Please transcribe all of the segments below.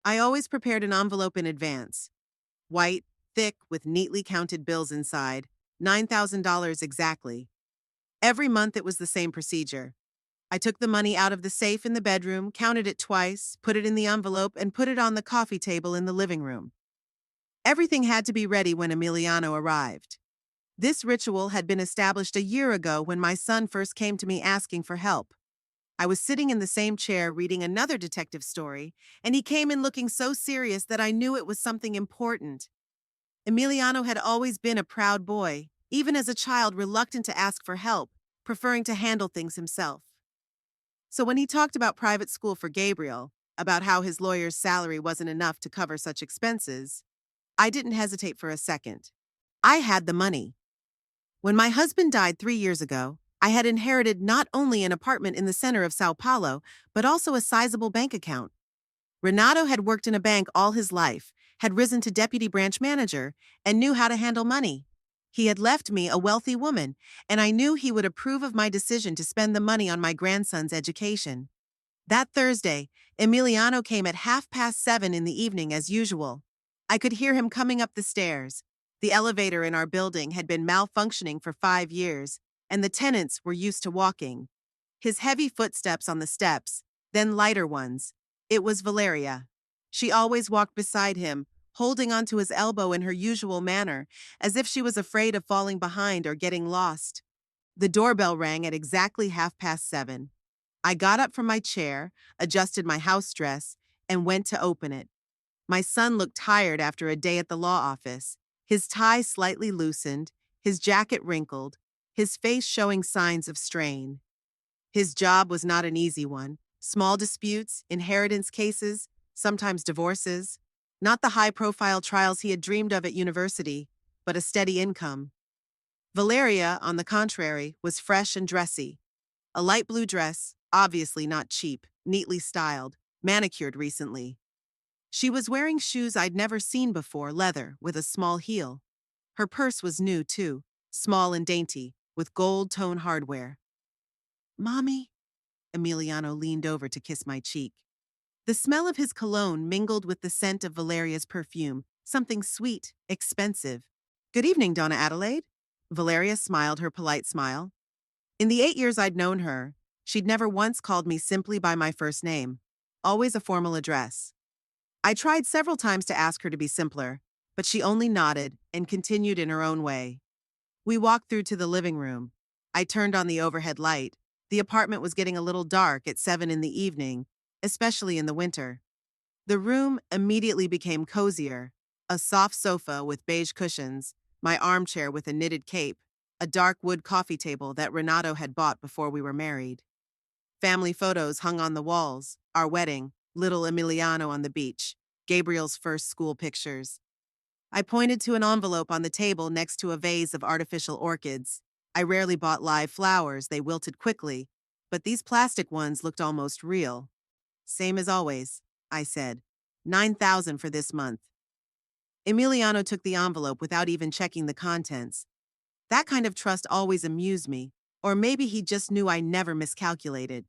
I always prepared an envelope in advance. White, thick, with neatly counted bills inside. $9,000 exactly. Every month it was the same procedure. I took the money out of the safe in the bedroom, counted it twice, put it in the envelope, and put it on the coffee table in the living room. Everything had to be ready when Emiliano arrived. This ritual had been established a year ago when my son first came to me asking for help. I was sitting in the same chair reading another detective story, and he came in looking so serious that I knew it was something important. Emiliano had always been a proud boy, even as a child reluctant to ask for help, preferring to handle things himself. So when he talked about private school for Gabriel, about how his lawyer's salary wasn't enough to cover such expenses, I didn't hesitate for a second. I had the money. When my husband died 3 years ago, I had inherited not only an apartment in the center of Sao Paulo, but also a sizable bank account. Renato had worked in a bank all his life, had risen to deputy branch manager, and knew how to handle money. He had left me a wealthy woman, and I knew he would approve of my decision to spend the money on my grandson's education. That Thursday, Emiliano came at 7:30 in the evening as usual. I could hear him coming up the stairs. The elevator in our building had been malfunctioning for 5 years, and the tenants were used to walking. His heavy footsteps on the steps, then lighter ones. It was Valeria. She always walked beside him, holding onto his elbow in her usual manner, as if she was afraid of falling behind or getting lost. The doorbell rang at exactly 7:30. I got up from my chair, adjusted my house dress, and went to open it. My son looked tired after a day at the law office, his tie slightly loosened, his jacket wrinkled, his face showing signs of strain. His job was not an easy one. Small disputes, inheritance cases, sometimes divorces. Not the high-profile trials he had dreamed of at university, but a steady income. Valeria, on the contrary, was fresh and dressy. A light blue dress, obviously not cheap, neatly styled, manicured recently. She was wearing shoes I'd never seen before, leather, with a small heel. Her purse was new, too, small and dainty, with gold-tone hardware. "Mommy?" Emiliano leaned over to kiss my cheek. The smell of his cologne mingled with the scent of Valeria's perfume, something sweet, expensive. "Good evening, Donna Adelaide." Valeria smiled her polite smile. In the 8 years I'd known her, she'd never once called me simply by my first name, always a formal address. I tried several times to ask her to be simpler, but she only nodded and continued in her own way. We walked through to the living room. I turned on the overhead light. The apartment was getting a little dark at 7 in the evening, especially in the winter. The room immediately became cozier. A soft sofa with beige cushions, my armchair with a knitted cape, a dark wood coffee table that Renato had bought before we were married. Family photos hung on the walls, our wedding, little Emiliano on the beach, Gabriel's first school pictures. I pointed to an envelope on the table next to a vase of artificial orchids. I rarely bought live flowers, they wilted quickly, but these plastic ones looked almost real. "Same as always," I said. 9,000 for this month. Emiliano took the envelope without even checking the contents. That kind of trust always amused me, or maybe he just knew I never miscalculated.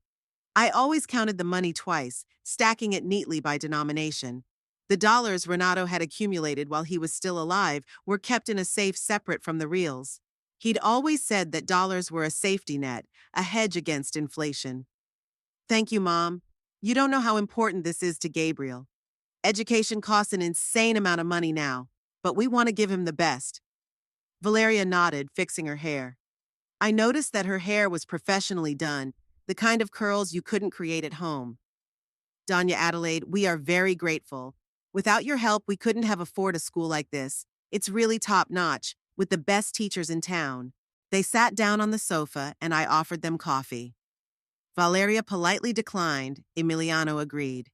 I always counted the money twice, stacking it neatly by denomination. The dollars Renato had accumulated while he was still alive were kept in a safe separate from the reals. He'd always said that dollars were a safety net, a hedge against inflation. "Thank you, Mom. You don't know how important this is to Gabriel. Education costs an insane amount of money now, but we want to give him the best." Valeria nodded, fixing her hair. I noticed that her hair was professionally done, the kind of curls you couldn't create at home. "Donna Adelaide, we are very grateful. Without your help, we couldn't have afforded a school like this. It's really top-notch, with the best teachers in town." They sat down on the sofa, and I offered them coffee. Valeria politely declined. Emiliano agreed.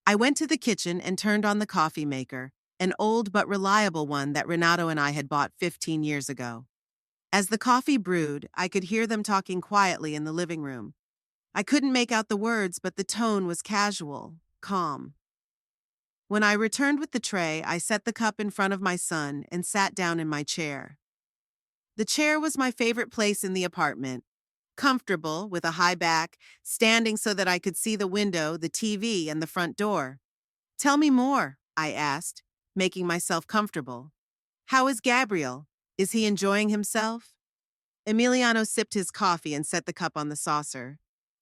I went to the kitchen and turned on the coffee maker, an old but reliable one that Renato and I had bought 15 years ago. As the coffee brewed, I could hear them talking quietly in the living room. I couldn't make out the words, but the tone was casual, calm. When I returned with the tray, I set the cup in front of my son and sat down in my chair. The chair was my favorite place in the apartment. Comfortable, with a high back, standing so that I could see the window, the TV, and the front door. Tell me more, I asked, making myself comfortable. How is Gabriel? Is he enjoying himself? Emiliano sipped his coffee and set the cup on the saucer.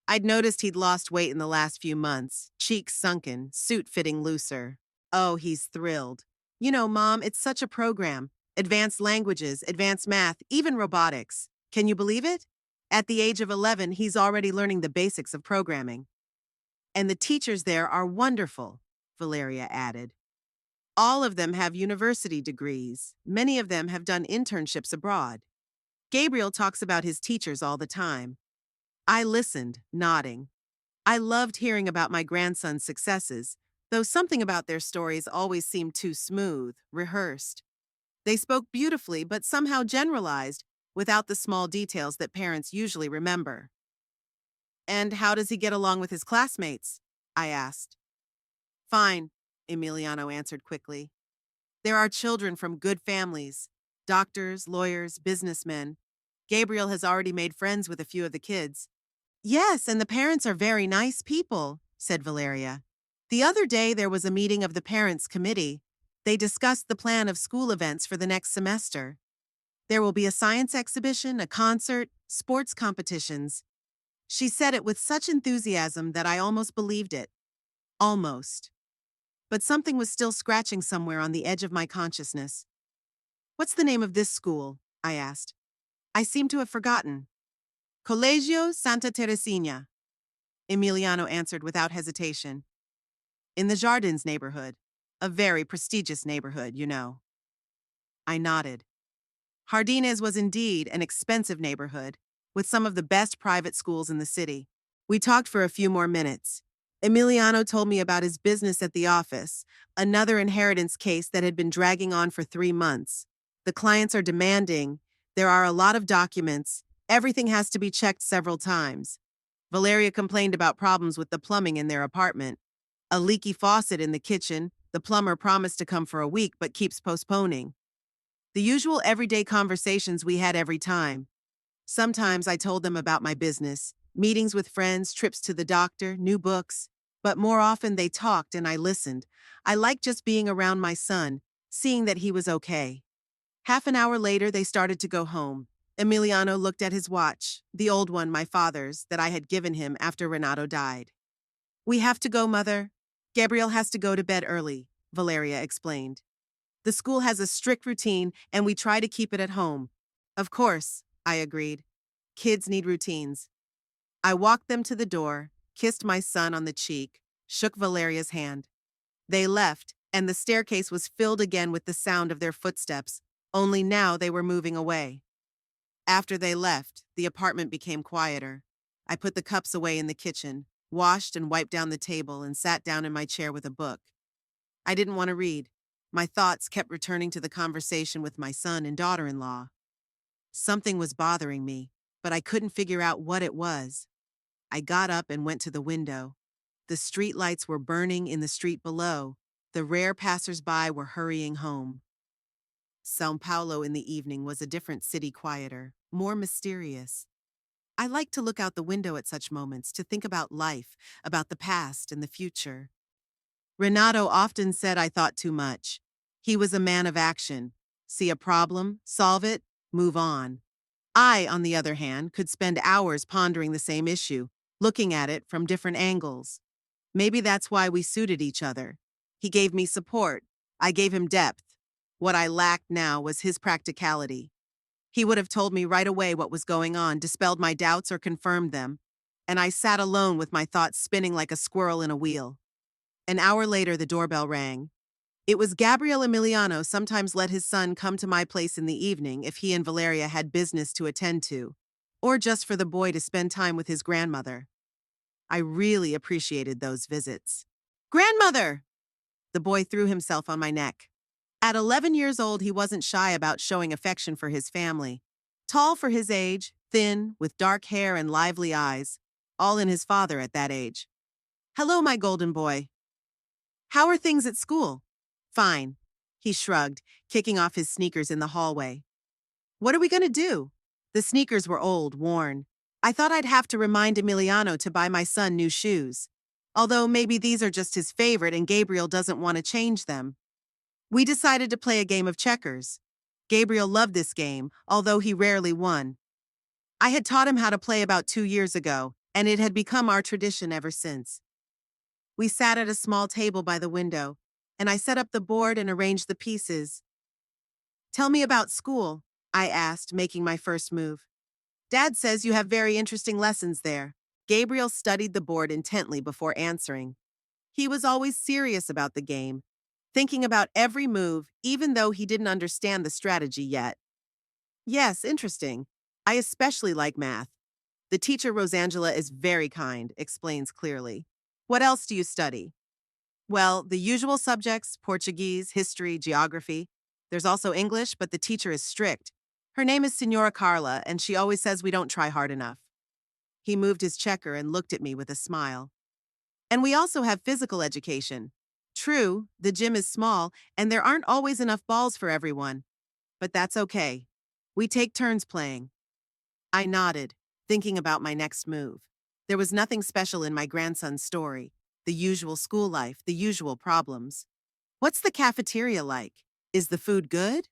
I'd noticed he'd lost weight in the last few months, cheeks sunken, suit fitting looser. Oh, he's thrilled. You know, Mom, it's such a program. Advanced languages, advanced math, even robotics. Can you believe it? At the age of 11, he's already learning the basics of programming. And the teachers there are wonderful, Valeria added. All of them have university degrees. Many of them have done internships abroad. Gabriel talks about his teachers all the time. I listened, nodding. I loved hearing about my grandson's successes, though something about their stories always seemed too smooth, rehearsed. They spoke beautifully, but somehow generalized, without the small details that parents usually remember. And how does he get along with his classmates? I asked. Fine, Emiliano answered quickly. There are children from good families, doctors, lawyers, businessmen. Gabriel has already made friends with a few of the kids. Yes, and the parents are very nice people, said Valeria. The other day there was a meeting of the parents' committee. They discussed the plan of school events for the next semester. There will be a science exhibition, a concert, sports competitions. She said it with such enthusiasm that I almost believed it. Almost. But something was still scratching somewhere on the edge of my consciousness. What's the name of this school? I asked. I seem to have forgotten. Colegio Santa Teresina, Emiliano answered without hesitation. In the Jardins neighborhood. A very prestigious neighborhood, you know. I nodded. Jardines was indeed an expensive neighborhood, with some of the best private schools in the city. We talked for a few more minutes. Emiliano told me about his business at the office, another inheritance case that had been dragging on for 3 months. The clients are demanding. There are a lot of documents. Everything has to be checked several times. Valeria complained about problems with the plumbing in their apartment. A leaky faucet in the kitchen. The plumber promised to come for a week but keeps postponing. The usual everyday conversations we had every time. Sometimes I told them about my business, meetings with friends, trips to the doctor, new books. But more often they talked and I listened. I liked just being around my son, seeing that he was okay. Half an hour later, they started to go home. Emiliano looked at his watch, the old one, my father's, that I had given him after Renato died. We have to go, Mother. Gabriel has to go to bed early, Valeria explained. The school has a strict routine, and we try to keep it at home. Of course, I agreed. Kids need routines. I walked them to the door, kissed my son on the cheek, shook Valeria's hand. They left, and the staircase was filled again with the sound of their footsteps, only now they were moving away. After they left, the apartment became quieter. I put the cups away in the kitchen, washed and wiped down the table, and sat down in my chair with a book. I didn't want to read. My thoughts kept returning to the conversation with my son and daughter-in-law. Something was bothering me, but I couldn't figure out what it was. I got up and went to the window. The street lights were burning in the street below. The rare passers-by were hurrying home. São Paulo in the evening was a different city, quieter, more mysterious. I liked to look out the window at such moments, to think about life, about the past and the future. Renato often said I thought too much. He was a man of action. See a problem, solve it, move on. I, on the other hand, could spend hours pondering the same issue, looking at it from different angles. Maybe that's why we suited each other. He gave me support. I gave him depth. What I lacked now was his practicality. He would have told me right away what was going on, dispelled my doubts or confirmed them, and I sat alone with my thoughts spinning like a squirrel in a wheel. An hour later, the doorbell rang. It was Gabriel. Emiliano sometimes let his son come to my place in the evening if he and Valeria had business to attend to, or just for the boy to spend time with his grandmother. I really appreciated those visits. Grandmother! The boy threw himself on my neck. At 11 years old, he wasn't shy about showing affection for his family. Tall for his age, thin, with dark hair and lively eyes, all in his father at that age. Hello, my golden boy. How are things at school? Fine. He shrugged, kicking off his sneakers in the hallway. What are we going to do? The sneakers were old, worn. I thought I'd have to remind Emiliano to buy my son new shoes. Although maybe these are just his favorite and Gabriel doesn't want to change them. We decided to play a game of checkers. Gabriel loved this game, although he rarely won. I had taught him how to play about 2 years ago, and it had become our tradition ever since. We sat at a small table by the window, and I set up the board and arranged the pieces. Tell me about school, I asked, making my first move. Dad says you have very interesting lessons there. Gabriel studied the board intently before answering. He was always serious about the game, thinking about every move, even though he didn't understand the strategy yet. Yes, interesting. I especially like math. The teacher, Rosangela, is very kind, explains clearly. What else do you study? Well, the usual subjects: Portuguese, history, geography. There's also English, but the teacher is strict. Her name is Senora Carla, and she always says we don't try hard enough. He moved his checker and looked at me with a smile. And we also have physical education. True, the gym is small, and there aren't always enough balls for everyone. But that's okay. We take turns playing. I nodded, thinking about my next move. There was nothing special in my grandson's story. The usual school life, the usual problems. What's the cafeteria like? Is the food good?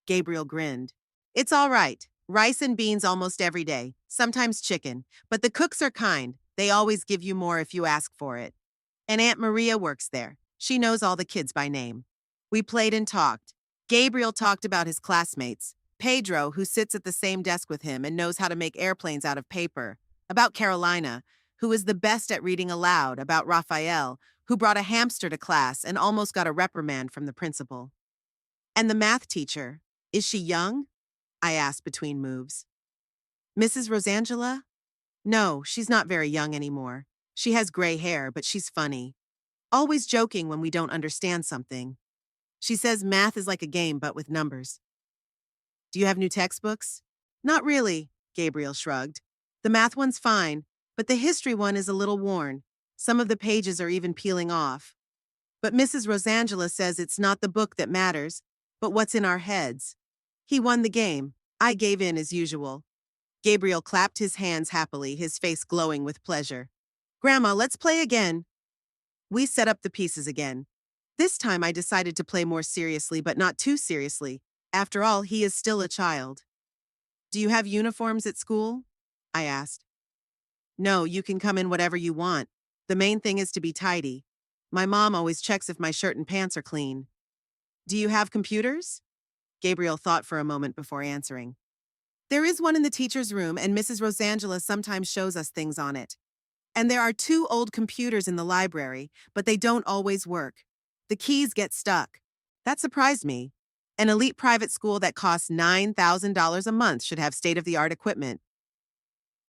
Gabriel grinned. It's all right. Rice and beans almost every day, sometimes chicken. But the cooks are kind. They always give you more if you ask for it. And Aunt Maria works there. She knows all the kids by name. We played and talked. Gabriel talked about his classmates. Pedro, who sits at the same desk with him and knows how to make airplanes out of paper. About Carolina, who is the best at reading aloud. About Raphael, who brought a hamster to class and almost got a reprimand from the principal. And the math teacher, is she young? I asked between moves. Mrs. Rosangela? No, she's not very young anymore. She has gray hair, but she's funny. Always joking when we don't understand something. She says math is like a game, but with numbers. Do you have new textbooks? Not really, Gabriel shrugged. The math one's fine, but the history one is a little worn. Some of the pages are even peeling off. But Mrs. Rosangela says it's not the book that matters, but what's in our heads. He won the game. I gave in as usual. Gabriel clapped his hands happily, his face glowing with pleasure. Grandma, let's play again. We set up the pieces again. This time I decided to play more seriously, but not too seriously. After all, he is still a child. Do you have uniforms at school? I asked. No, you can come in whatever you want. The main thing is to be tidy. My mom always checks if my shirt and pants are clean. Do you have computers? Gabriel thought for a moment before answering. There is one in the teacher's room, and Mrs. Rosangela sometimes shows us things on it. And there are 2 old computers in the library, but they don't always work. The keys get stuck. That surprised me. An elite private school that costs $9,000 a month should have state-of-the-art equipment.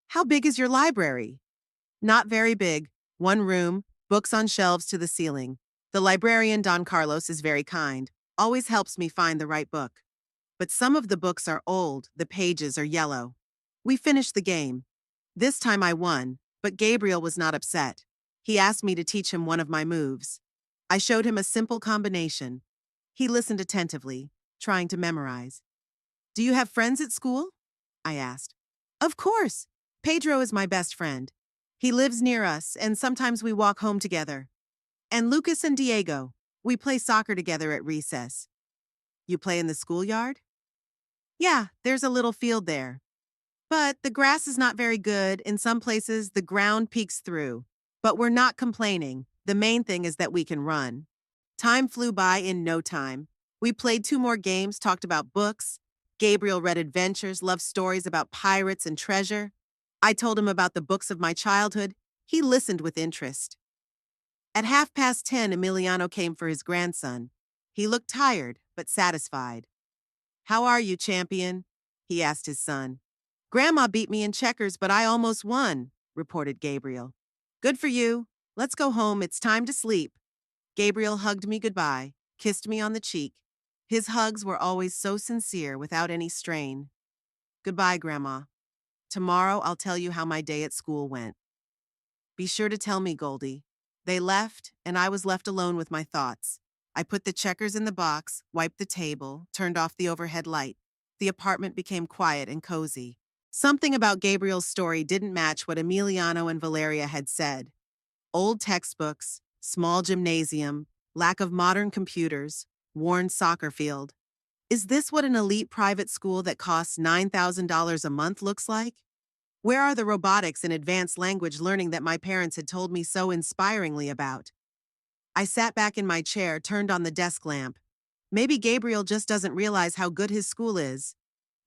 How big is your library? Not very big. 1 room, books on shelves to the ceiling. The librarian, Don Carlos, is very kind. Always helps me find the right book. But some of the books are old, the pages are yellow. We finished the game. This time I won, but Gabriel was not upset. He asked me to teach him one of my moves. I showed him a simple combination. He listened attentively, trying to memorize. Do you have friends at school? I asked. Of course. Pedro is my best friend. He lives near us, and sometimes we walk home together. And Lucas and Diego. We play soccer together at recess. You play in the schoolyard? Yeah, there's a little field there. But the grass is not very good. In some places, the ground peeks through. But we're not complaining. The main thing is that we can run. Time flew by in no time. We played 2 more games, talked about books. Gabriel read adventures, loved stories about pirates and treasure. I told him about the books of my childhood. He listened with interest. At 10:30, Emiliano came for his grandson. He looked tired, but satisfied. How are you, champion? He asked his son. Grandma beat me in checkers, but I almost won, reported Gabriel. Good for you. Let's go home. It's time to sleep. Gabriel hugged me goodbye, kissed me on the cheek. His hugs were always so sincere, without any strain. Goodbye, Grandma. Tomorrow I'll tell you how my day at school went. Be sure to tell me, Goldie. They left, and I was left alone with my thoughts. I put the checkers in the box, wiped the table, turned off the overhead light. The apartment became quiet and cozy. Something about Gabriel's story didn't match what Emiliano and Valeria had said. Old textbooks, small gymnasium, lack of modern computers, worn soccer field. Is this what an elite private school that costs $9,000 a month looks like? Where are the robotics and advanced language learning that my parents had told me so inspiringly about? I sat back in my chair, turned on the desk lamp. Maybe Gabriel just doesn't realize how good his school is.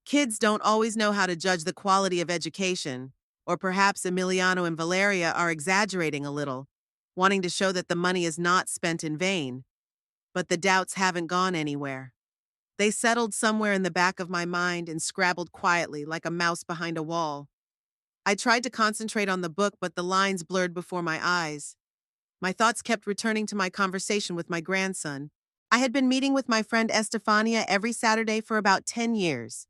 Kids don't always know how to judge the quality of education, or perhaps Emiliano and Valeria are exaggerating a little, wanting to show that the money is not spent in vain. But the doubts haven't gone anywhere. They settled somewhere in the back of my mind and scrabbled quietly like a mouse behind a wall. I tried to concentrate on the book, but the lines blurred before my eyes. My thoughts kept returning to my conversation with my grandson. I had been meeting with my friend Estefania every Saturday for about 10 years.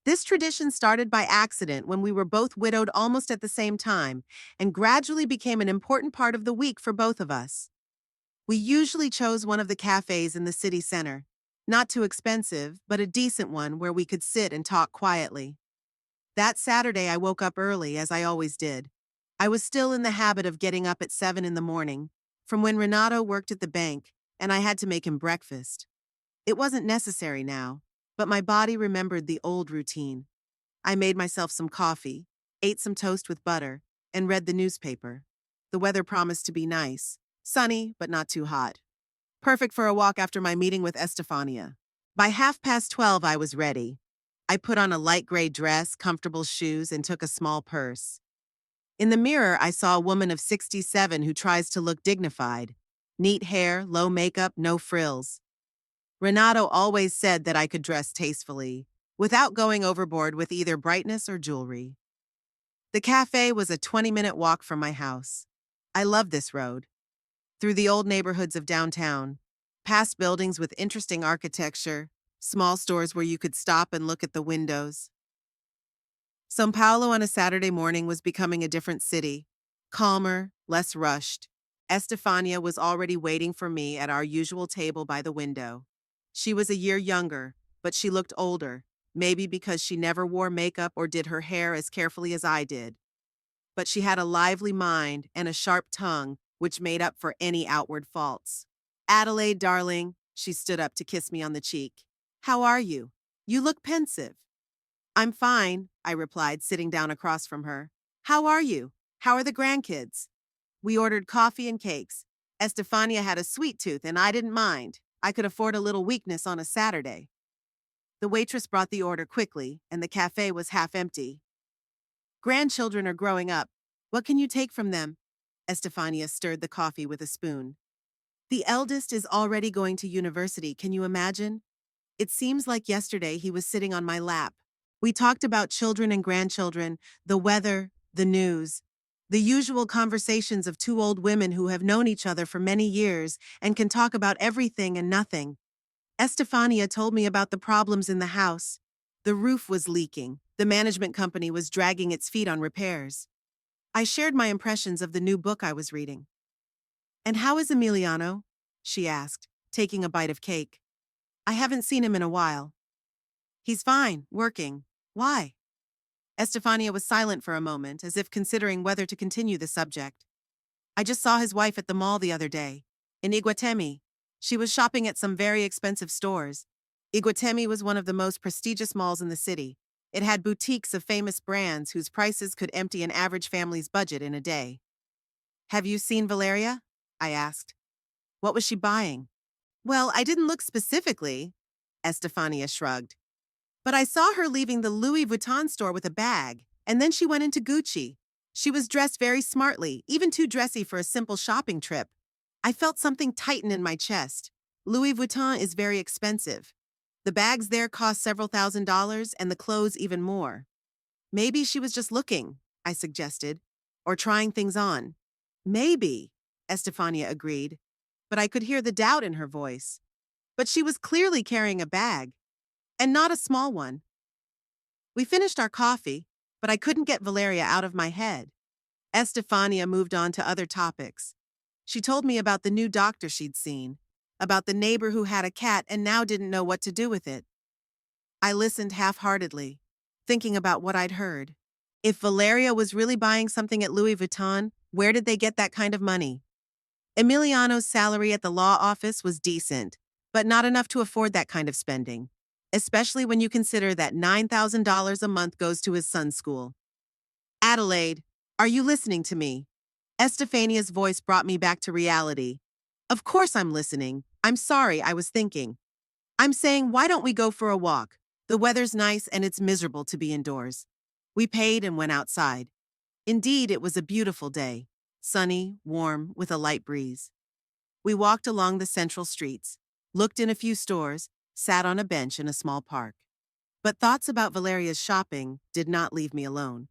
This tradition started by accident when we were both widowed almost at the same time, and gradually became an important part of the week for both of us. We usually chose one of the cafes in the city center. Not too expensive, but a decent one where we could sit and talk quietly. That Saturday, I woke up early, as I always did. I was still in the habit of getting up at 7 in the morning, from when Renato worked at the bank, and I had to make him breakfast. It wasn't necessary now, but my body remembered the old routine. I made myself some coffee, ate some toast with butter, and read the newspaper. The weather promised to be nice, sunny but not too hot. Perfect for a walk after my meeting with Estefania. By 12:30, I was ready. I put on a light gray dress, comfortable shoes, and took a small purse. In the mirror, I saw a woman of 67 who tries to look dignified. Neat hair, low makeup, no frills. Renato always said that I could dress tastefully, without going overboard with either brightness or jewelry. The cafe was a 20-minute walk from my house. I love this road. Through the old neighborhoods of downtown, past buildings with interesting architecture, small stores where you could stop and look at the windows. São Paulo on a Saturday morning was becoming a different city, calmer, less rushed. Estefania was already waiting for me at our usual table by the window. She was a year younger, but she looked older, maybe because she never wore makeup or did her hair as carefully as I did. But she had a lively mind and a sharp tongue, which made up for any outward faults. "Adelaide, darling," she stood up to kiss me on the cheek. "How are you? You look pensive." "I'm fine," I replied, sitting down across from her. "How are you? How are the grandkids?" We ordered coffee and cakes. Estefania had a sweet tooth, and I didn't mind. I could afford a little weakness on a Saturday. The waitress brought the order quickly, and the cafe was half empty. "Grandchildren are growing up. What can you take from them?" Estefania stirred the coffee with a spoon. "The eldest is already going to university, can you imagine? It seems like yesterday he was sitting on my lap. We talked about children and grandchildren, the weather, the news, the usual conversations of two old women who have known each other for many years and can talk about everything and nothing. Estefania told me about the problems in the house. The roof was leaking. The management company was dragging its feet on repairs. I shared my impressions of the new book I was reading. "And how is Emiliano?" she asked, taking a bite of cake. "I haven't seen him in a while." "He's fine, working. Why?" Estefania was silent for a moment, as if considering whether to continue the subject. "I just saw his wife at the mall the other day, in Iguatemi. She was shopping at some very expensive stores. Iguatemi was one of the most prestigious malls in the city. It had boutiques of famous brands whose prices could empty an average family's budget in a day." "Have you seen Valeria?" I asked. "What was she buying?" "Well, I didn't look specifically," Estefania shrugged. "But I saw her leaving the Louis Vuitton store with a bag, and then she went into Gucci. She was dressed very smartly, even too dressy for a simple shopping trip. I felt something tighten in my chest. Louis Vuitton is very expensive. The bags there cost several $1,000s, and the clothes even more. Maybe she was just looking," I suggested, "or trying things on." "Maybe," Estefania agreed, but I could hear the doubt in her voice. But she was clearly carrying a bag, and not a small one. We finished our coffee, but I couldn't get Valeria out of my head. Estefania moved on to other topics. She told me about the new doctor she'd seen, about the neighbor who had a cat and now didn't know what to do with it. I listened half-heartedly, thinking about what I'd heard. If Valeria was really buying something at Louis Vuitton, Where did they get that kind of money? Emiliano's salary at the law office was decent, but not enough to afford that kind of spending, especially when you consider that $9,000 a month goes to his son's school. Adelaide, are you listening to me? Estefania's voice brought me back to reality. Of course I'm listening. I'm sorry, I was thinking. I'm saying, why don't we go for a walk? The weather's nice and it's miserable to be indoors. We paid and went outside. Indeed, it was a beautiful day. Sunny, warm, with a light breeze. We walked along the central streets, looked in a few stores, sat on a bench in a small park. But thoughts about Valeria's shopping did not leave me alone.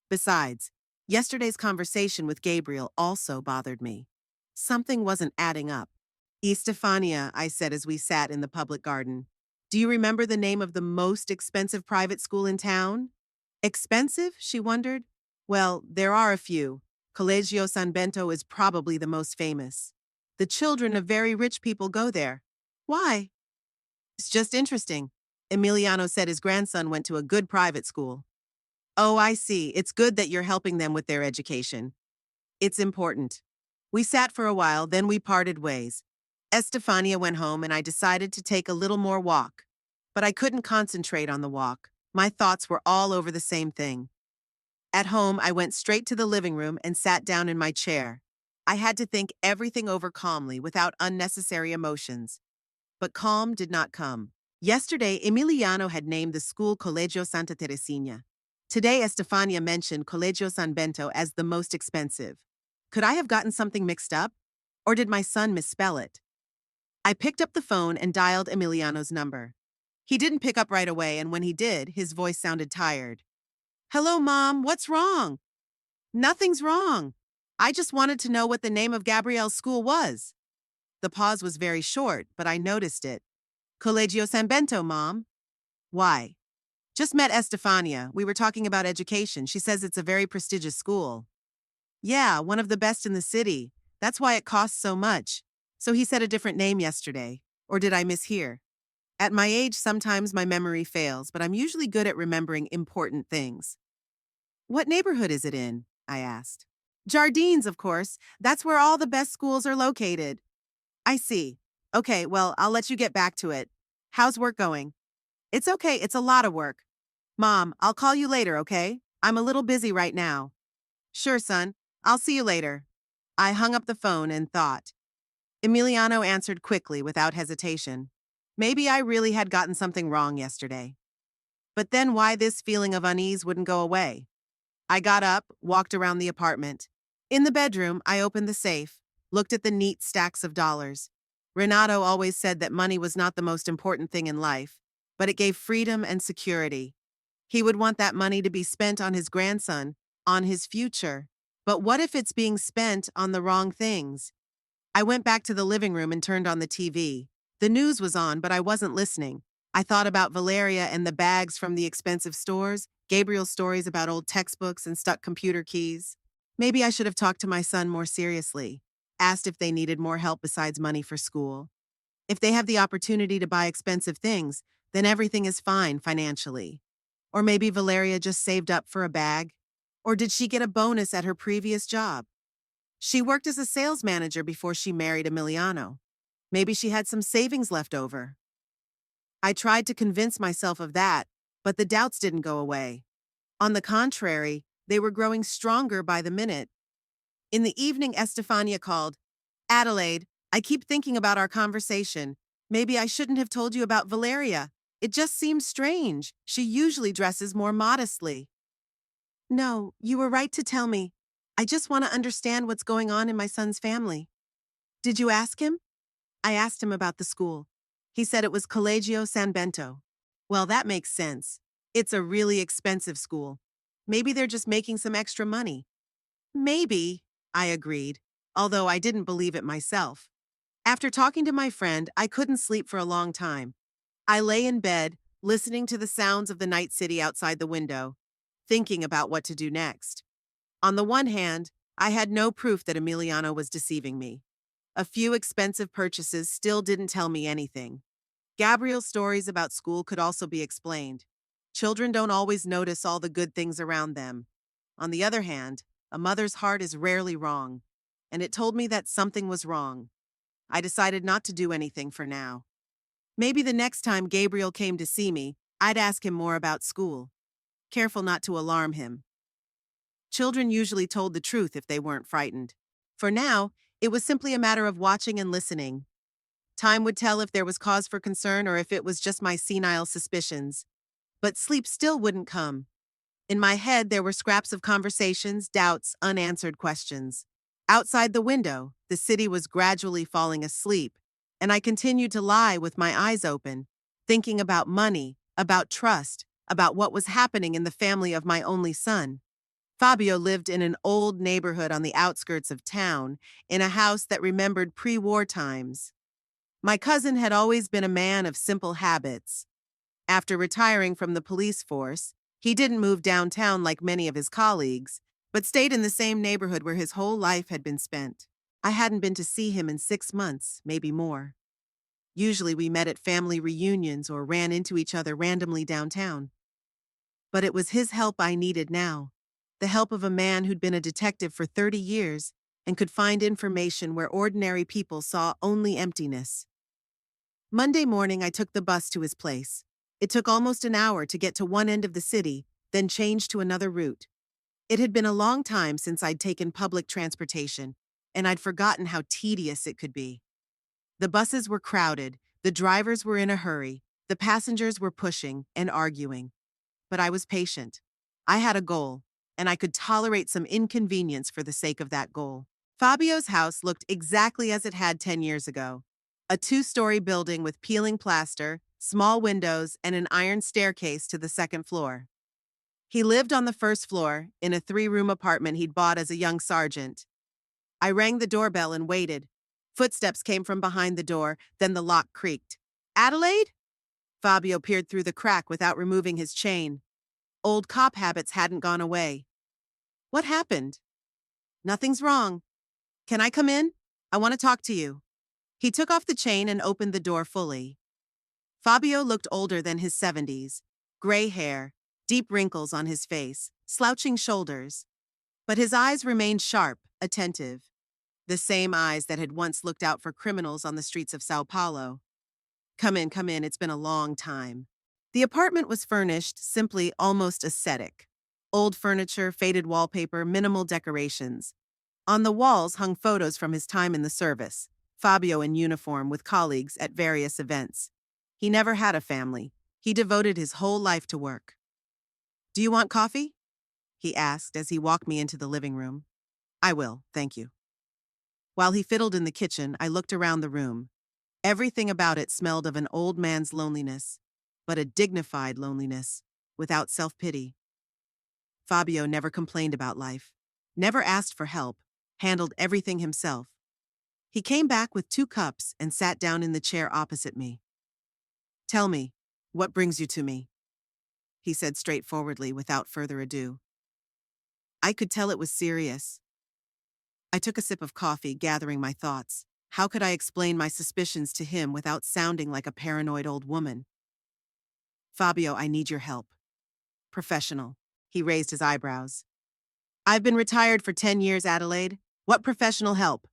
Besides, yesterday's conversation with Gabriel also bothered me. Something wasn't adding up. Estefania, I said as we sat in the public garden. Do you remember the name of the most expensive private school in town? Expensive? She wondered. Well, there are a few. Colegio San Bento is probably the most famous. The children of very rich people go there. Why? It's just interesting. Emiliano said his grandson went to a good private school. Oh, I see. It's good that you're helping them with their education. It's important. We sat for a while, then we parted ways. Estefania went home and I decided to take a little more walk. But I couldn't concentrate on the walk. My thoughts were all over the same thing. At home, I went straight to the living room and sat down in my chair. I had to think everything over calmly without unnecessary emotions. But calm did not come. Yesterday, Emiliano had named the school Colegio Santa Teresina. Today, Estefania mentioned Colegio San Bento as the most expensive. Could I have gotten something mixed up? Or did my son misspell it? I picked up the phone and dialed Emiliano's number. He didn't pick up right away, and when he did, his voice sounded tired. Hello, Mom, what's wrong? Nothing's wrong. I just wanted to know what the name of Gabrielle's school was. The pause was very short, but I noticed it. Colegio San Bento, Mom. Why? Just met Estefania. We were talking about education. She says it's a very prestigious school. Yeah, one of the best in the city. That's why it costs so much. So he said a different name yesterday. Or did I mishear? At my age, sometimes my memory fails, but I'm usually good at remembering important things. What neighborhood is it in? I asked. Jardines, of course. That's where all the best schools are located. I see. Okay, well, I'll let you get back to it. How's work going? It's okay, it's a lot of work. Mom, I'll call you later, okay? I'm a little busy right now. Sure, son. I'll see you later. I hung up the phone and thought. Emiliano answered quickly, without hesitation. Maybe I really had gotten something wrong yesterday. But then why this feeling of unease wouldn't go away? I got up, walked around the apartment. In the bedroom, I opened the safe, looked at the neat stacks of dollars. Renato always said that money was not the most important thing in life, but it gave freedom and security. He would want that money to be spent on his grandson, on his future. But what if it's being spent on the wrong things? I went back to the living room and turned on the TV. The news was on, but I wasn't listening. I thought about Valeria and the bags from the expensive stores, Gabriel's stories about old textbooks and stuck computer keys. Maybe I should have talked to my son more seriously, asked if they needed more help besides money for school. If they have the opportunity to buy expensive things, then everything is fine financially. Or maybe Valeria just saved up for a bag. Or did she get a bonus at her previous job? She worked as a sales manager before she married Emiliano. Maybe she had some savings left over. I tried to convince myself of that, but the doubts didn't go away. On the contrary, they were growing stronger by the minute. In the evening, Estefania called. Adelaide, I keep thinking about our conversation. Maybe I shouldn't have told you about Valeria. It just seems strange. She usually dresses more modestly. No, you were right to tell me. I just want to understand what's going on in my son's family. Did you ask him? I asked him about the school. He said it was Colegio San Bento. Well, that makes sense. It's a really expensive school. Maybe they're just making some extra money. Maybe, I agreed, although I didn't believe it myself. After talking to my friend, I couldn't sleep for a long time. I lay in bed, listening to the sounds of the night city outside the window, thinking about what to do next. On the one hand, I had no proof that Emiliano was deceiving me. A few expensive purchases still didn't tell me anything. Gabriel's stories about school could also be explained. Children don't always notice all the good things around them. On the other hand, A mother's heart is rarely wrong, and it told me that something was wrong. I decided not to do anything for now. Maybe the next time Gabriel came to see me, I'd ask him more about school, careful not to alarm him. Children usually told the truth if they weren't frightened. For now, it was simply a matter of watching and listening. Time would tell if there was cause for concern or if it was just my senile suspicions. But sleep still wouldn't come. In my head, there were scraps of conversations, doubts, unanswered questions. Outside the window, the city was gradually falling asleep, and I continued to lie with my eyes open, thinking about money, about trust, about what was happening in the family of my only son. Fabio lived in an old neighborhood on the outskirts of town, in a house that remembered pre-war times. My cousin had always been a man of simple habits. After retiring from the police force, he didn't move downtown like many of his colleagues, but stayed in the same neighborhood where his whole life had been spent. I hadn't been to see him in 6 months, maybe more. Usually we met at family reunions or ran into each other randomly downtown. But it was his help I needed now, the help of a man who'd been a detective for 30 years and could find information where ordinary people saw only emptiness. Monday morning, I took the bus to his place. It took almost an hour to get to one end of the city, then change to another route. It had been a long time since I'd taken public transportation, and I'd forgotten how tedious it could be. The buses were crowded, the drivers were in a hurry, the passengers were pushing and arguing. But I was patient. I had a goal, and I could tolerate some inconvenience for the sake of that goal. Fabio's house looked exactly as it had 10 years ago. A 2-story building with peeling plaster, small windows, and an iron staircase to the second floor. He lived on the first floor, in a 3-room apartment he'd bought as a young sergeant. I rang the doorbell and waited. Footsteps came from behind the door, then the lock creaked. "Adelaide?" Fabio peered through the crack without removing his chain. Old cop habits hadn't gone away. "What happened?" "Nothing's wrong. Can I come in? I want to talk to you." He took off the chain and opened the door fully. Fabio looked older than his 70s. Gray hair, deep wrinkles on his face, slouching shoulders. But his eyes remained sharp, attentive. The same eyes that had once looked out for criminals on the streets of Sao Paulo. Come in, it's been a long time." The apartment was furnished simply almost aesthetic. Old furniture, faded wallpaper, minimal decorations. On the walls hung photos from his time in the service, Fabio in uniform with colleagues at various events. He never had a family. He devoted his whole life to work. "Do you want coffee?" he asked as he walked me into the living room. "I will, thank you." While he fiddled in the kitchen, I looked around the room. Everything about it smelled of an old man's loneliness, but a dignified loneliness, without self-pity. Fabio never complained about life, never asked for help, handled everything himself. He came back with 2 cups and sat down in the chair opposite me. "Tell me, what brings you to me?" he said straightforwardly without further ado. I could tell it was serious. I took a sip of coffee, gathering my thoughts. How could I explain my suspicions to him without sounding like a paranoid old woman? "Fabio, I need your help." "Professional." He raised his eyebrows. "I've been retired for 10 years, Adelaide. What professional help?"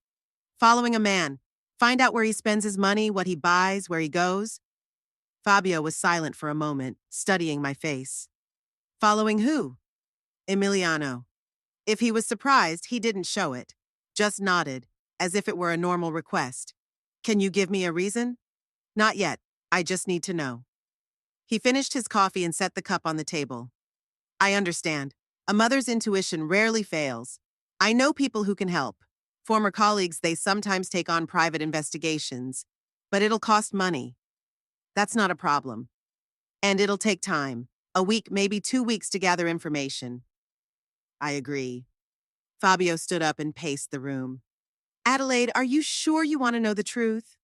"Following a man. Find out where he spends his money, what he buys, where he goes." Fabio was silent for a moment, studying my face. "Following who?" "Emiliano." If he was surprised, he didn't show it. Just nodded, as if it were a normal request. "Can you give me a reason?" "Not yet. I just need to know." He finished his coffee and set the cup on the table. "I understand. A mother's intuition rarely fails. I know people who can help. Former colleagues, they sometimes take on private investigations. But it'll cost money." "That's not a problem. And it'll take time. A week, maybe 2 weeks to gather information." "I agree." Fabio stood up and paced the room. "Adelaide, are you sure you want to know the truth?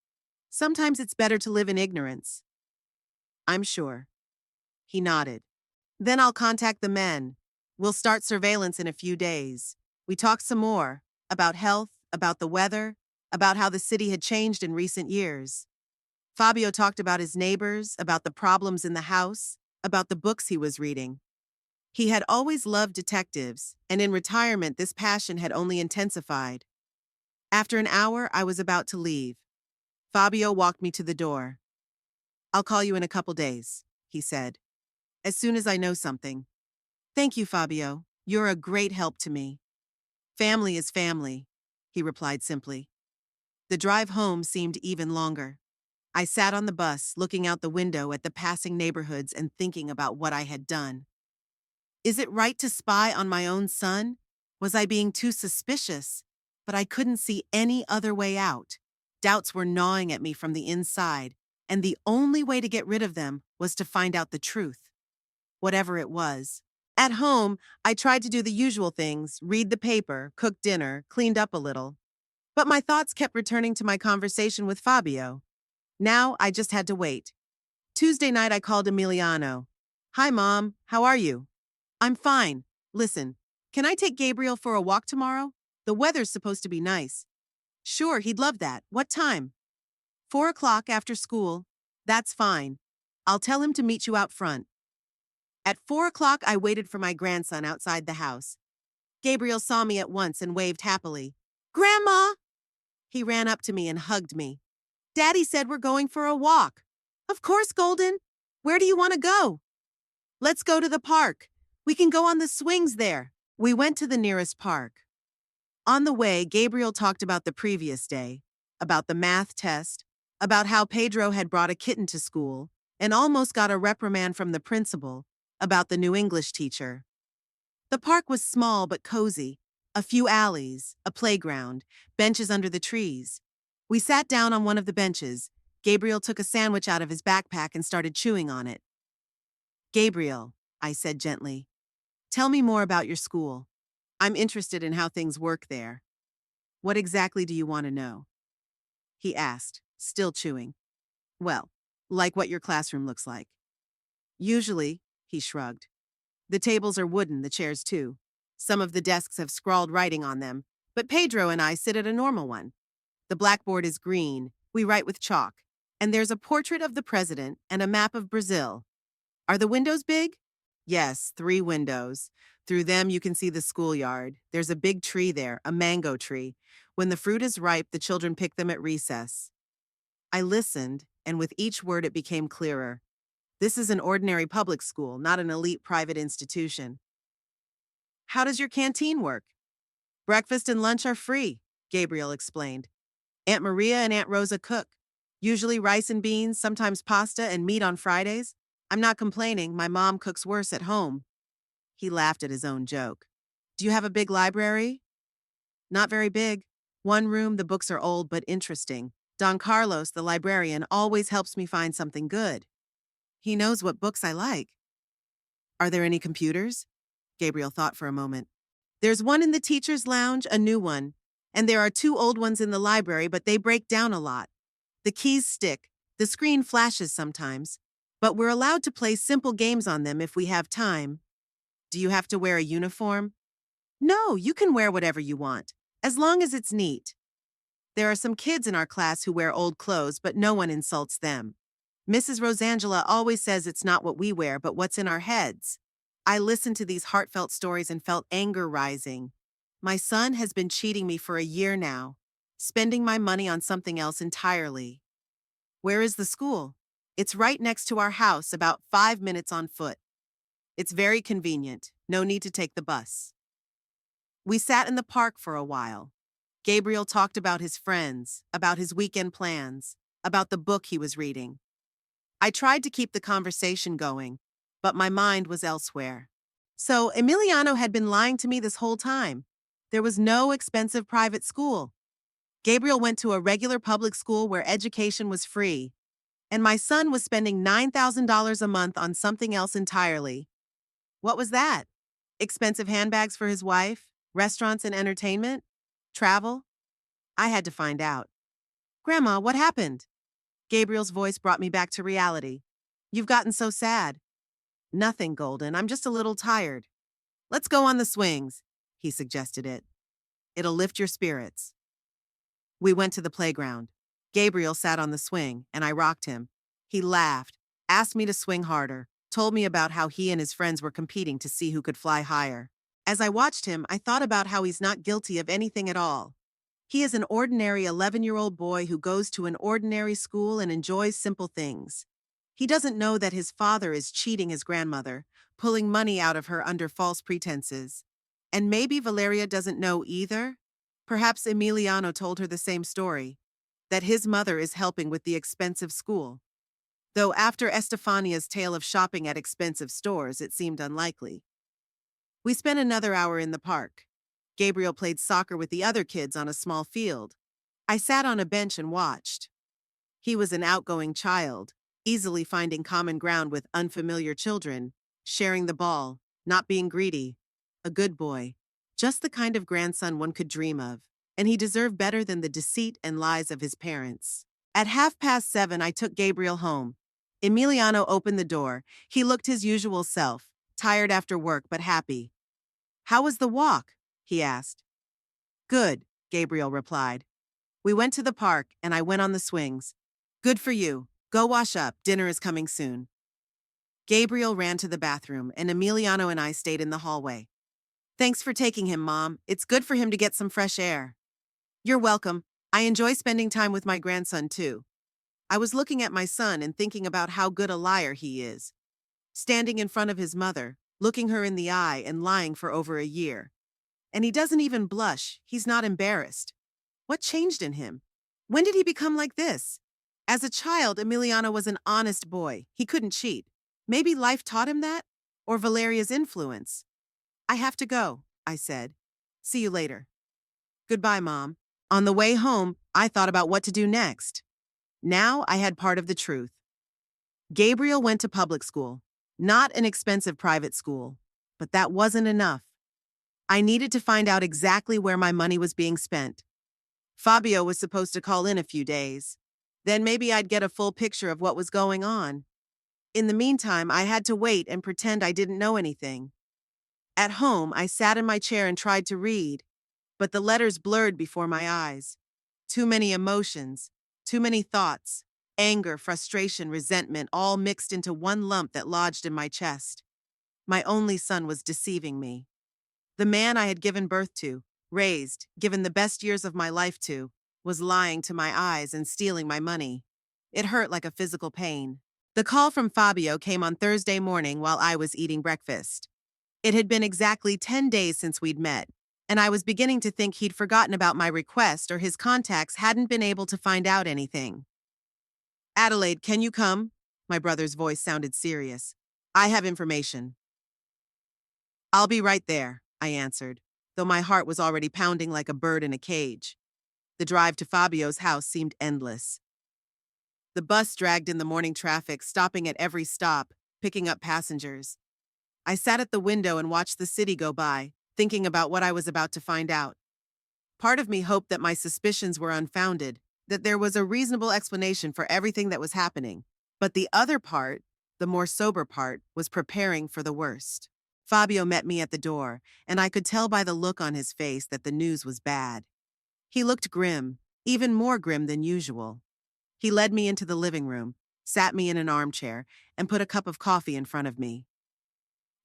Sometimes it's better to live in ignorance." "I'm sure." He nodded. "Then I'll contact the men. We'll start surveillance in a few days." We talked some more, about health, about the weather, about how the city had changed in recent years. Fabio talked about his neighbors, about the problems in the house, about the books he was reading. He had always loved detectives, and in retirement, this passion had only intensified. After an hour, I was about to leave. Fabio walked me to the door. "I'll call you in a couple days," he said, "as soon as I know something." "Thank you, Fabio. You're a great help to me." "Family is family," he replied simply. The drive home seemed even longer. I sat on the bus, looking out the window at the passing neighborhoods and thinking about what I had done. Is it right to spy on my own son? Was I being too suspicious? But I couldn't see any other way out. Doubts were gnawing at me from the inside, and the only way to get rid of them was to find out the truth, whatever it was. At home, I tried to do the usual things: read the paper, cook dinner, cleaned up a little. But my thoughts kept returning to my conversation with Fabio. Now I just had to wait. Tuesday night, I called Emiliano. "Hi, Mom. How are you?" "I'm fine. Listen, can I take Gabriel for a walk tomorrow? The weather's supposed to be nice." "Sure, he'd love that. What time?" 4 o'clock after school. "That's fine. I'll tell him to meet you out front." At 4 o'clock, I waited for my grandson outside the house. Gabriel saw me at once and waved happily. "Grandma!" He ran up to me and hugged me. "Daddy said we're going for a walk." "Of course, Golden. Where do you want to go?" "Let's go to the park. We can go on the swings there." We went to the nearest park. On the way, Gabriel talked about the previous day, about the math test, about how Pedro had brought a kitten to school and almost got a reprimand from the principal, about the new English teacher. The park was small but cozy. A few alleys, a playground, benches under the trees. We sat down on one of the benches. Gabriel took a sandwich out of his backpack and started chewing on it. "Gabriel," I said gently, "tell me more about your school. I'm interested in how things work there." "What exactly do you want to know?" he asked, still chewing. "Well, like what your classroom looks like." "Usually," he shrugged. "The tables are wooden, the chairs too. Some of the desks have scrawled writing on them, but Pedro and I sit at a normal one. The blackboard is green, we write with chalk, and there's a portrait of the president and a map of Brazil." "Are the windows big?" "Yes, 3 windows. Through them you can see the schoolyard. There's a big tree there, a mango tree. When the fruit is ripe, the children pick them at recess." I listened, and with each word it became clearer. This is an ordinary public school, not an elite private institution. "How does your canteen work?" "Breakfast and lunch are free," Gabriel explained. "Aunt Maria and Aunt Rosa cook. Usually rice and beans, sometimes pasta and meat on Fridays. I'm not complaining, my mom cooks worse at home." He laughed at his own joke. "Do you have a big library?" "Not very big. One room, the books are old but interesting. Don Carlos, the librarian, always helps me find something good. He knows what books I like." "Are there any computers?" Gabriel thought for a moment. "There's one in the teacher's lounge, a new one. And there are 2 old ones in the library, but they break down a lot. The keys stick. The screen flashes sometimes. But we're allowed to play simple games on them if we have time." "Do you have to wear a uniform?" "No, you can wear whatever you want, as long as it's neat. There are some kids in our class who wear old clothes, but no one insults them. Mrs. Rosangela always says it's not what we wear, but what's in our heads." I listened to these heartfelt stories and felt anger rising. My son has been cheating me for a year now, spending my money on something else entirely. "Where is the school?" "It's right next to our house, about 5 minutes on foot. It's very convenient. No need to take the bus." We sat in the park for a while. Gabriel talked about his friends, about his weekend plans, about the book he was reading. I tried to keep the conversation going, but my mind was elsewhere. So Emiliano had been lying to me this whole time. There was no expensive private school. Gabriel went to a regular public school where education was free. And my son was spending $9,000 a month on something else entirely. What was that? Expensive handbags for his wife? Restaurants and entertainment? Travel? I had to find out. "Grandma, what happened?" Gabriel's voice brought me back to reality. "You've gotten so sad." "Nothing, Golden. I'm just a little tired." "Let's go on the swings," he suggested it. "It'll lift your spirits." We went to the playground. Gabriel sat on the swing, and I rocked him. He laughed, asked me to swing harder, told me about how he and his friends were competing to see who could fly higher. As I watched him, I thought about how he's not guilty of anything at all. He is an ordinary 11-year-old boy who goes to an ordinary school and enjoys simple things. He doesn't know that his father is cheating his grandmother, pulling money out of her under false pretenses. And maybe Valeria doesn't know either. Perhaps Emiliano told her the same story, that his mother is helping with the expensive school. Though after Estefania's tale of shopping at expensive stores, it seemed unlikely. We spent another hour in the park. Gabriel played soccer with the other kids on a small field. I sat on a bench and watched. He was an outgoing child, easily finding common ground with unfamiliar children, sharing the ball, not being greedy. A good boy. Just the kind of grandson one could dream of. And he deserved better than the deceit and lies of his parents. At 7:30, I took Gabriel home. Emiliano opened the door. He looked his usual self, tired after work but happy. "How was the walk?" he asked. "Good," Gabriel replied. "We went to the park and I went on the swings." "Good for you. Go wash up. Dinner is coming soon." Gabriel ran to the bathroom and Emiliano and I stayed in the hallway. "Thanks for taking him, Mom. It's good for him to get some fresh air." "You're welcome. I enjoy spending time with my grandson too." I was looking at my son and thinking about how good a liar he is. Standing in front of his mother, looking her in the eye and lying for over a year. And he doesn't even blush. He's not embarrassed. What changed in him? When did he become like this? As a child, Emiliano was an honest boy. He couldn't cheat. Maybe life taught him that? Or Valeria's influence? "I have to go," I said. "See you later." "Goodbye, Mom." On the way home, I thought about what to do next. Now I had part of the truth. Gabriel went to public school, not an expensive private school, but that wasn't enough. I needed to find out exactly where my money was being spent. Fabio was supposed to call in a few days. Then maybe I'd get a full picture of what was going on. In the meantime, I had to wait and pretend I didn't know anything. At home, I sat in my chair and tried to read, but the letters blurred before my eyes. Too many emotions, too many thoughts, anger, frustration, resentment, all mixed into one lump that lodged in my chest. My only son was deceiving me. The man I had given birth to, raised, given the best years of my life to, was lying to my eyes and stealing my money. It hurt like a physical pain. The call from Fabio came on Thursday morning while I was eating breakfast. It had been exactly 10 days since we'd met, and I was beginning to think he'd forgotten about my request or his contacts hadn't been able to find out anything. "Adelaide, can you come?" My brother's voice sounded serious. "I have information." "I'll be right there," I answered, though my heart was already pounding like a bird in a cage. The drive to Fabio's house seemed endless. The bus dragged in the morning traffic, stopping at every stop, picking up passengers. I sat at the window and watched the city go by, thinking about what I was about to find out. Part of me hoped that my suspicions were unfounded, that there was a reasonable explanation for everything that was happening. But the other part, the more sober part, was preparing for the worst. Fabio met me at the door, and I could tell by the look on his face that the news was bad. He looked grim, even more grim than usual. He led me into the living room, sat me in an armchair, and put a cup of coffee in front of me.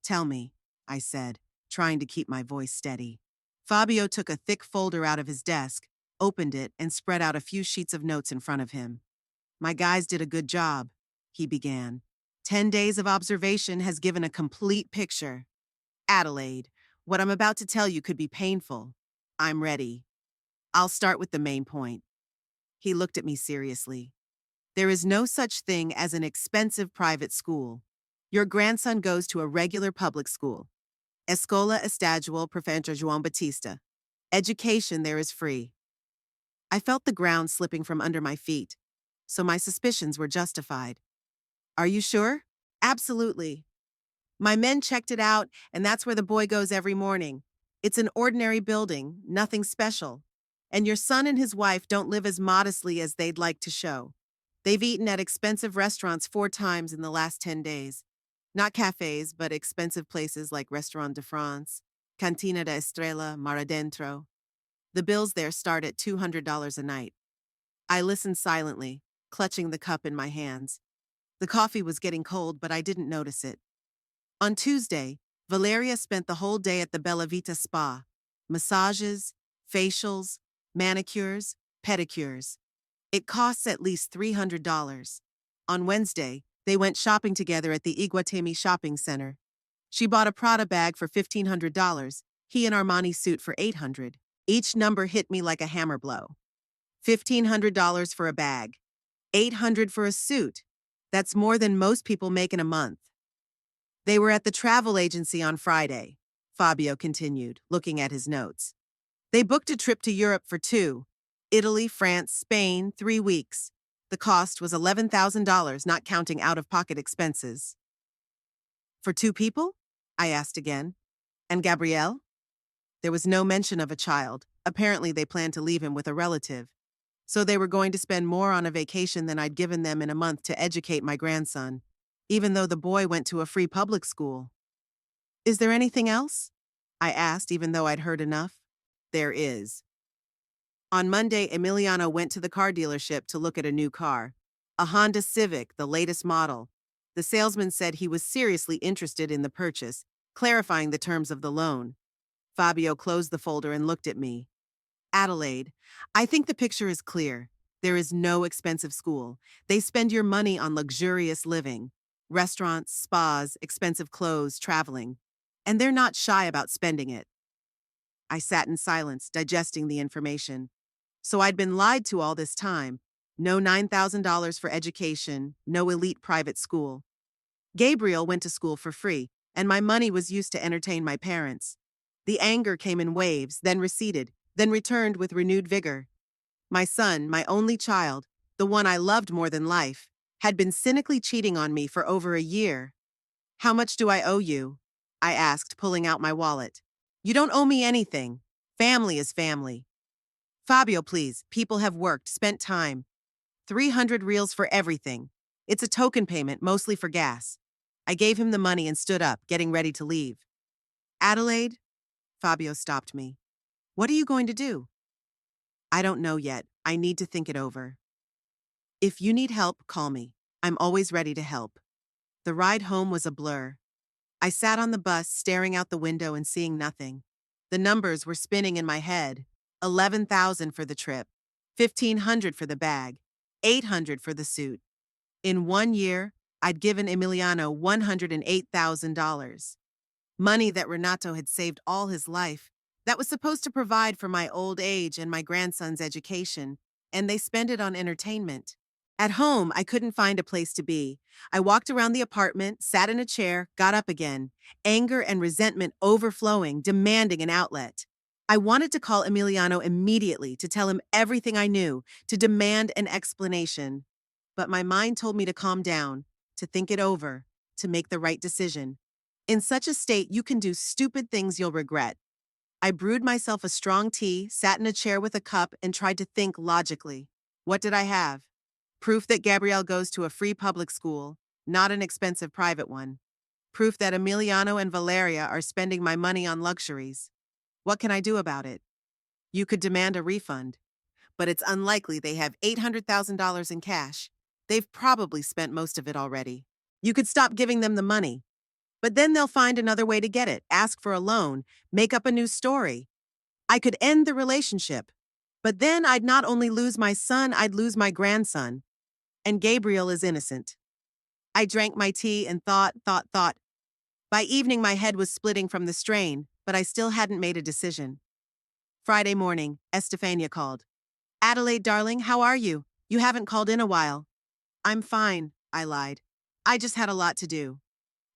"Tell me," I said, trying to keep my voice steady. Fabio took a thick folder out of his desk, opened it, and spread out a few sheets of notes in front of him. "My guys did a good job," he began. 10 days of observation has given a complete picture. Adelaide, what I'm about to tell you could be painful. I'm ready. I'll start with the main point." He looked at me seriously. "There is no such thing as an expensive private school. Your grandson goes to a regular public school. Escola Estadual Professor João Batista. Education there is free." I felt the ground slipping from under my feet, so my suspicions were justified. "Are you sure?" "Absolutely. My men checked it out, and that's where the boy goes every morning. It's an ordinary building, nothing special. And your son and his wife don't live as modestly as they'd like to show. They've eaten at expensive restaurants 4 times in the last 10 days. Not cafes, but expensive places like Restaurant de France, Cantina da Estrella, Mar Adentro. The bills there start at $200 a night." I listened silently, clutching the cup in my hands. The coffee was getting cold, but I didn't notice it. On Tuesday, Valeria spent the whole day at the Bella Vita spa. Massages, facials, manicures, pedicures. It costs at least $300. On Wednesday, they went shopping together at the Iguatemi shopping center. She bought a Prada bag for $1,500, he an Armani suit for $800. Each number hit me like a hammer blow. $1,500 for a bag, $800 for a suit. That's more than most people make in a month. They were at the travel agency on Friday, Fabio continued, looking at his notes. They booked a trip to Europe for two: Italy, France, Spain, 3 weeks. The cost was $11,000, not counting out-of-pocket expenses. For 2 people? I asked again. And Gabrielle? There was no mention of a child. Apparently they planned to leave him with a relative. So they were going to spend more on a vacation than I'd given them in a month to educate my grandson, even though the boy went to a free public school. Is there anything else? I asked, even though I'd heard enough. There is. On Monday, Emiliano went to the car dealership to look at a new car, a Honda Civic, the latest model. The salesman said he was seriously interested in the purchase, clarifying the terms of the loan. Fabio closed the folder and looked at me. Adelaide, I think the picture is clear. There is no expensive school. They spend your money on luxurious living. Restaurants, spas, expensive clothes, traveling. And they're not shy about spending it. I sat in silence, digesting the information. So I'd been lied to all this time. No $9,000 for education, no elite private school. Gabriel went to school for free, and my money was used to entertain my parents. The anger came in waves, then receded, then returned with renewed vigor. My son, my only child, the one I loved more than life, had been cynically cheating on me for over a year. How much do I owe you? I asked, pulling out my wallet. You don't owe me anything. Family is family. Fabio, please, people have worked, spent time. 300 reals for everything. It's a token payment, mostly for gas. I gave him the money and stood up, getting ready to leave. Adelaide? Fabio stopped me. What are you going to do? I don't know yet. I need to think it over. If you need help, call me. I'm always ready to help. The ride home was a blur. I sat on the bus, staring out the window and seeing nothing. The numbers were spinning in my head. 11,000 for the trip, 1,500 for the bag, 800 for the suit. In 1 year, I'd given Emiliano $108,000. Money that Renato had saved all his life, that was supposed to provide for my old age and my grandson's education, and they spent it on entertainment. At home, I couldn't find a place to be. I walked around the apartment, sat in a chair, got up again, anger and resentment overflowing, demanding an outlet. I wanted to call Emiliano immediately to tell him everything I knew, to demand an explanation. But my mind told me to calm down, to think it over, to make the right decision. In such a state, you can do stupid things you'll regret. I brewed myself a strong tea, sat in a chair with a cup, and tried to think logically. What did I have? Proof that Gabrielle goes to a free public school, not an expensive private one. Proof that Emiliano and Valeria are spending my money on luxuries. What can I do about it? You could demand a refund, but it's unlikely they have $800,000 in cash. They've probably spent most of it already. You could stop giving them the money, but then they'll find another way to get it, ask for a loan, make up a new story. I could end the relationship, but then I'd not only lose my son, I'd lose my grandson. And Gabriel is innocent. I drank my tea and thought. By evening, my head was splitting from the strain, but I still hadn't made a decision. Friday morning, Estefania called. Adelaide, darling, how are you? You haven't called in a while. I'm fine, I lied. I just had a lot to do.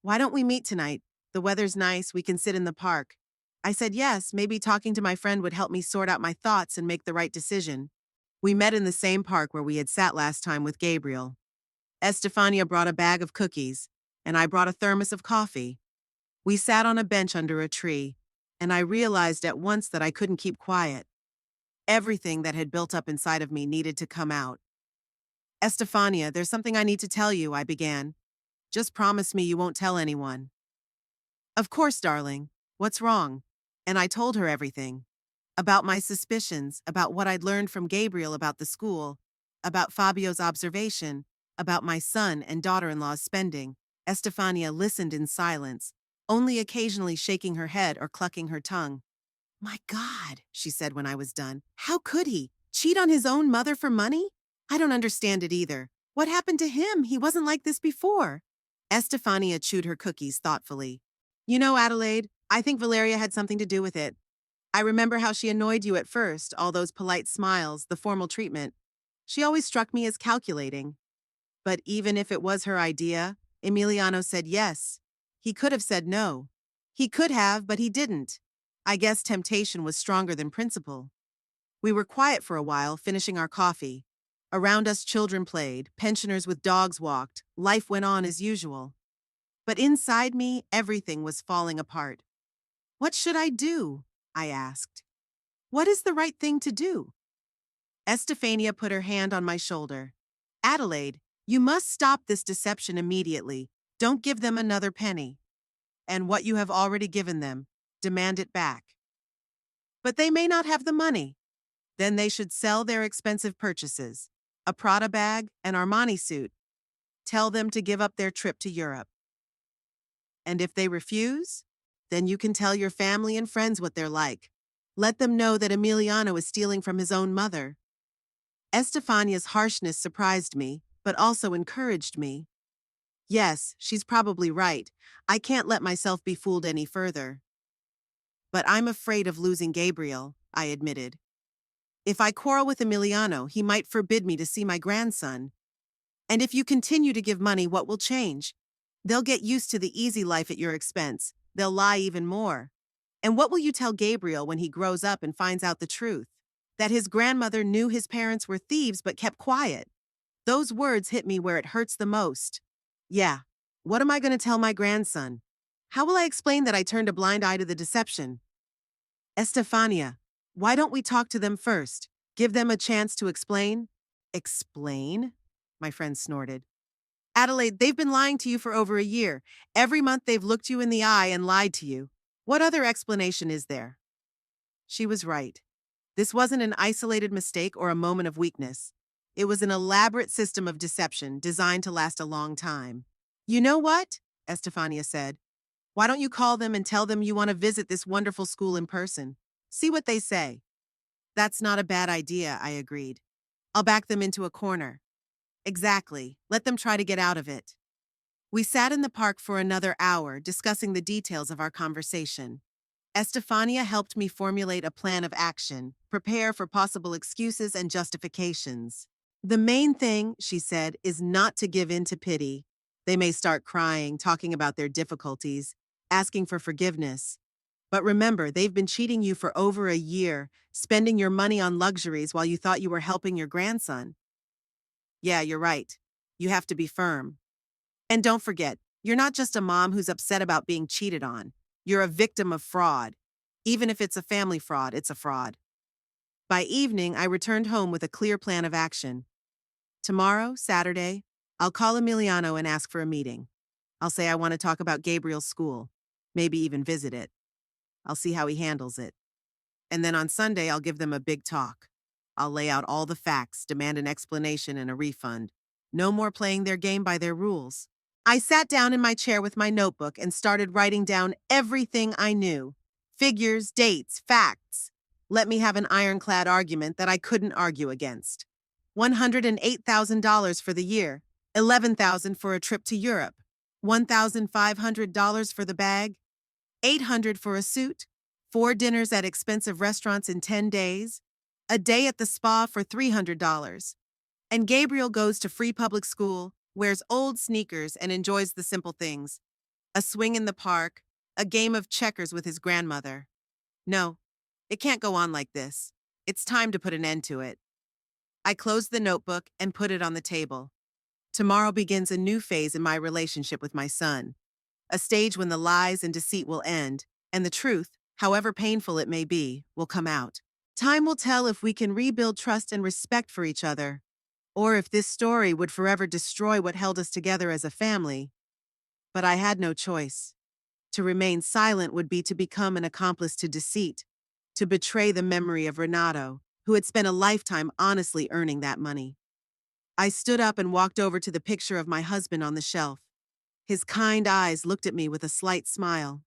Why don't we meet tonight? The weather's nice, we can sit in the park. I said yes, maybe talking to my friend would help me sort out my thoughts and make the right decision. We met in the same park where we had sat last time with Gabriel. Estefania brought a bag of cookies, and I brought a thermos of coffee. We sat on a bench under a tree, and I realized at once that I couldn't keep quiet. Everything that had built up inside of me needed to come out. Estefania, there's something I need to tell you, I began. Just promise me you won't tell anyone. Of course, darling. What's wrong? And I told her everything. About my suspicions, about what I'd learned from Gabriel about the school, about Fabio's observation, about my son and daughter-in-law's spending. Estefania listened in silence, only occasionally shaking her head or clucking her tongue. My God, she said when I was done. How could he? Cheat on his own mother for money? I don't understand it either. What happened to him? He wasn't like this before. Estefania chewed her cookies thoughtfully. You know, Adelaide, I think Valeria had something to do with it. I remember how she annoyed you at first, all those polite smiles, the formal treatment. She always struck me as calculating. But even if it was her idea, Emiliano said yes. He could have said no. He could have, but he didn't. I guess temptation was stronger than principle. We were quiet for a while, finishing our coffee. Around us, children played, pensioners with dogs walked, life went on as usual. But inside me, everything was falling apart. What should I do? I asked. What is the right thing to do? Estefania put her hand on my shoulder. Adelaide, you must stop this deception immediately. Don't give them another penny. And what you have already given them, demand it back. But they may not have the money. Then they should sell their expensive purchases, a Prada bag, an Armani suit. Tell them to give up their trip to Europe. And if they refuse, then you can tell your family and friends what they're like. Let them know that Emiliano is stealing from his own mother. Estefania's harshness surprised me, but also encouraged me. Yes, she's probably right. I can't let myself be fooled any further. But I'm afraid of losing Gabriel, I admitted. If I quarrel with Emiliano, he might forbid me to see my grandson. And if you continue to give money, what will change? They'll get used to the easy life at your expense. They'll lie even more. And what will you tell Gabriel when he grows up and finds out the truth? That his grandmother knew his parents were thieves but kept quiet. Those words hit me where it hurts the most. Yeah, what am I going to tell my grandson? How will I explain that I turned a blind eye to the deception? Estefania, why don't we talk to them first? Give them a chance to explain? Explain? My friend snorted. Adelaide, they've been lying to you for over a year. Every month they've looked you in the eye and lied to you. What other explanation is there? She was right. This wasn't an isolated mistake or a moment of weakness. It was an elaborate system of deception designed to last a long time. You know what? Estefania said. Why don't you call them and tell them you want to visit this wonderful school in person? See what they say. That's not a bad idea, I agreed. I'll back them into a corner. Exactly. Let them try to get out of it. We sat in the park for another hour, discussing the details of our conversation. Estefania helped me formulate a plan of action, prepare for possible excuses and justifications. The main thing, she said, is not to give in to pity. They may start crying, talking about their difficulties, asking for forgiveness. But remember, they've been cheating you for over a year, spending your money on luxuries while you thought you were helping your grandson. Yeah, you're right. You have to be firm. And don't forget, you're not just a mom who's upset about being cheated on. You're a victim of fraud. Even if it's a family fraud, it's a fraud. By evening, I returned home with a clear plan of action. Tomorrow, Saturday, I'll call Emiliano and ask for a meeting. I'll say I want to talk about Gabriel's school, maybe even visit it. I'll see how he handles it. And then on Sunday, I'll give them a big talk. I'll lay out all the facts, demand an explanation and a refund. No more playing their game by their rules. I sat down in my chair with my notebook and started writing down everything I knew. Figures, dates, facts. Let me have an ironclad argument that I couldn't argue against. $108,000 for the year, $11,000 for a trip to Europe, $1,500 for the bag, $800 for a suit, 4 dinners at expensive restaurants in 10 days, a day at the spa for $300. And Gabriel goes to free public school, wears old sneakers, and enjoys the simple things. A swing in the park, a game of checkers with his grandmother. No, it can't go on like this. It's time to put an end to it. I closed the notebook and put it on the table. Tomorrow begins a new phase in my relationship with my son. A stage when the lies and deceit will end, and the truth, however painful it may be, will come out. Time will tell if we can rebuild trust and respect for each other, or if this story would forever destroy what held us together as a family. But I had no choice. To remain silent would be to become an accomplice to deceit, to betray the memory of Renato, who had spent a lifetime honestly earning that money. I stood up and walked over to the picture of my husband on the shelf. His kind eyes looked at me with a slight smile.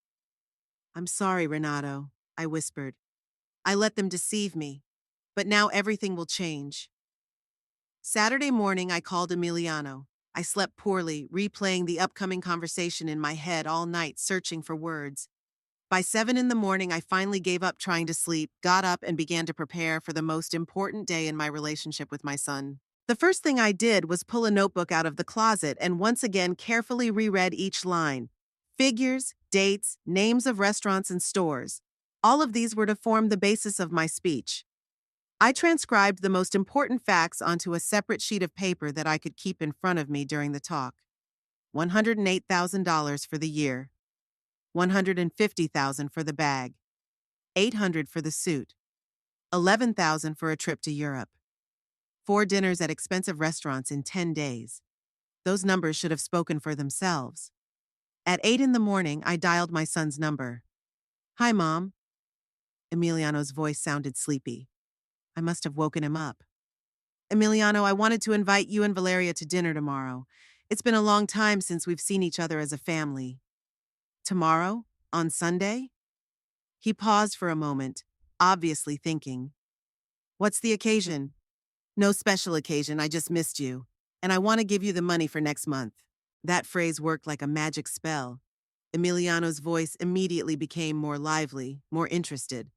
"I'm sorry, Renato," I whispered. "I let them deceive me. But now everything will change." Saturday morning, I called Emiliano. I slept poorly, replaying the upcoming conversation in my head all night, searching for words. By 7 in the morning, I finally gave up trying to sleep, got up, and began to prepare for the most important day in my relationship with my son. The first thing I did was pull a notebook out of the closet and once again carefully reread each line. Figures, dates, names of restaurants and stores. All of these were to form the basis of my speech. I transcribed the most important facts onto a separate sheet of paper that I could keep in front of me during the talk. $108,000 for the year. $150,000 for the bag. $800 for the suit. $11,000 for a trip to Europe. 4 dinners at expensive restaurants in 10 days. Those numbers should have spoken for themselves. At 8 in the morning, I dialed my son's number. "Hi, Mom." Emiliano's voice sounded sleepy. I must have woken him up. "Emiliano, I wanted to invite you and Valeria to dinner tomorrow. It's been a long time since we've seen each other as a family." "Tomorrow? On Sunday?" He paused for a moment, obviously thinking. "What's the occasion?" "No special occasion, I just missed you. And I want to give you the money for next month." That phrase worked like a magic spell. Emiliano's voice immediately became more lively, more interested.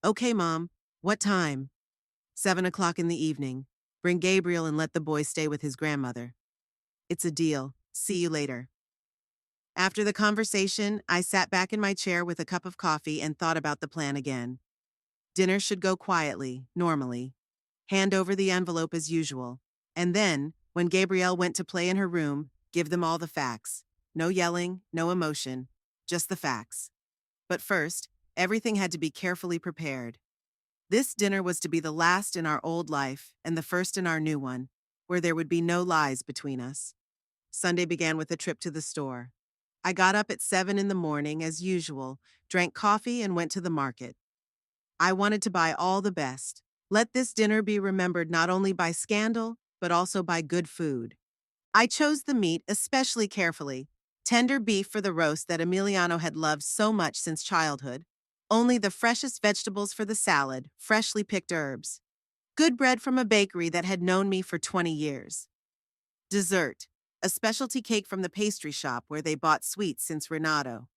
"Okay, Mom. What time?" 7 o'clock in the evening. Bring Gabriel and let the boy stay with his grandmother." "It's a deal. See you later." After the conversation, I sat back in my chair with a cup of coffee and thought about the plan again. Dinner should go quietly, normally. Hand over the envelope as usual. And then, when Gabrielle went to play in her room, give them all the facts. No yelling, no emotion, just the facts. But first, everything had to be carefully prepared. This dinner was to be the last in our old life and the first in our new one, where there would be no lies between us. Sunday began with a trip to the store. I got up at 7 in the morning, as usual, drank coffee, and went to the market. I wanted to buy all the best. Let this dinner be remembered not only by scandal, but also by good food. I chose the meat especially carefully. Tender beef for the roast that Emiliano had loved so much since childhood. Only the freshest vegetables for the salad, freshly picked herbs. Good bread from a bakery that had known me for 20 years. Dessert. A specialty cake from the pastry shop where they bought sweets since Renato.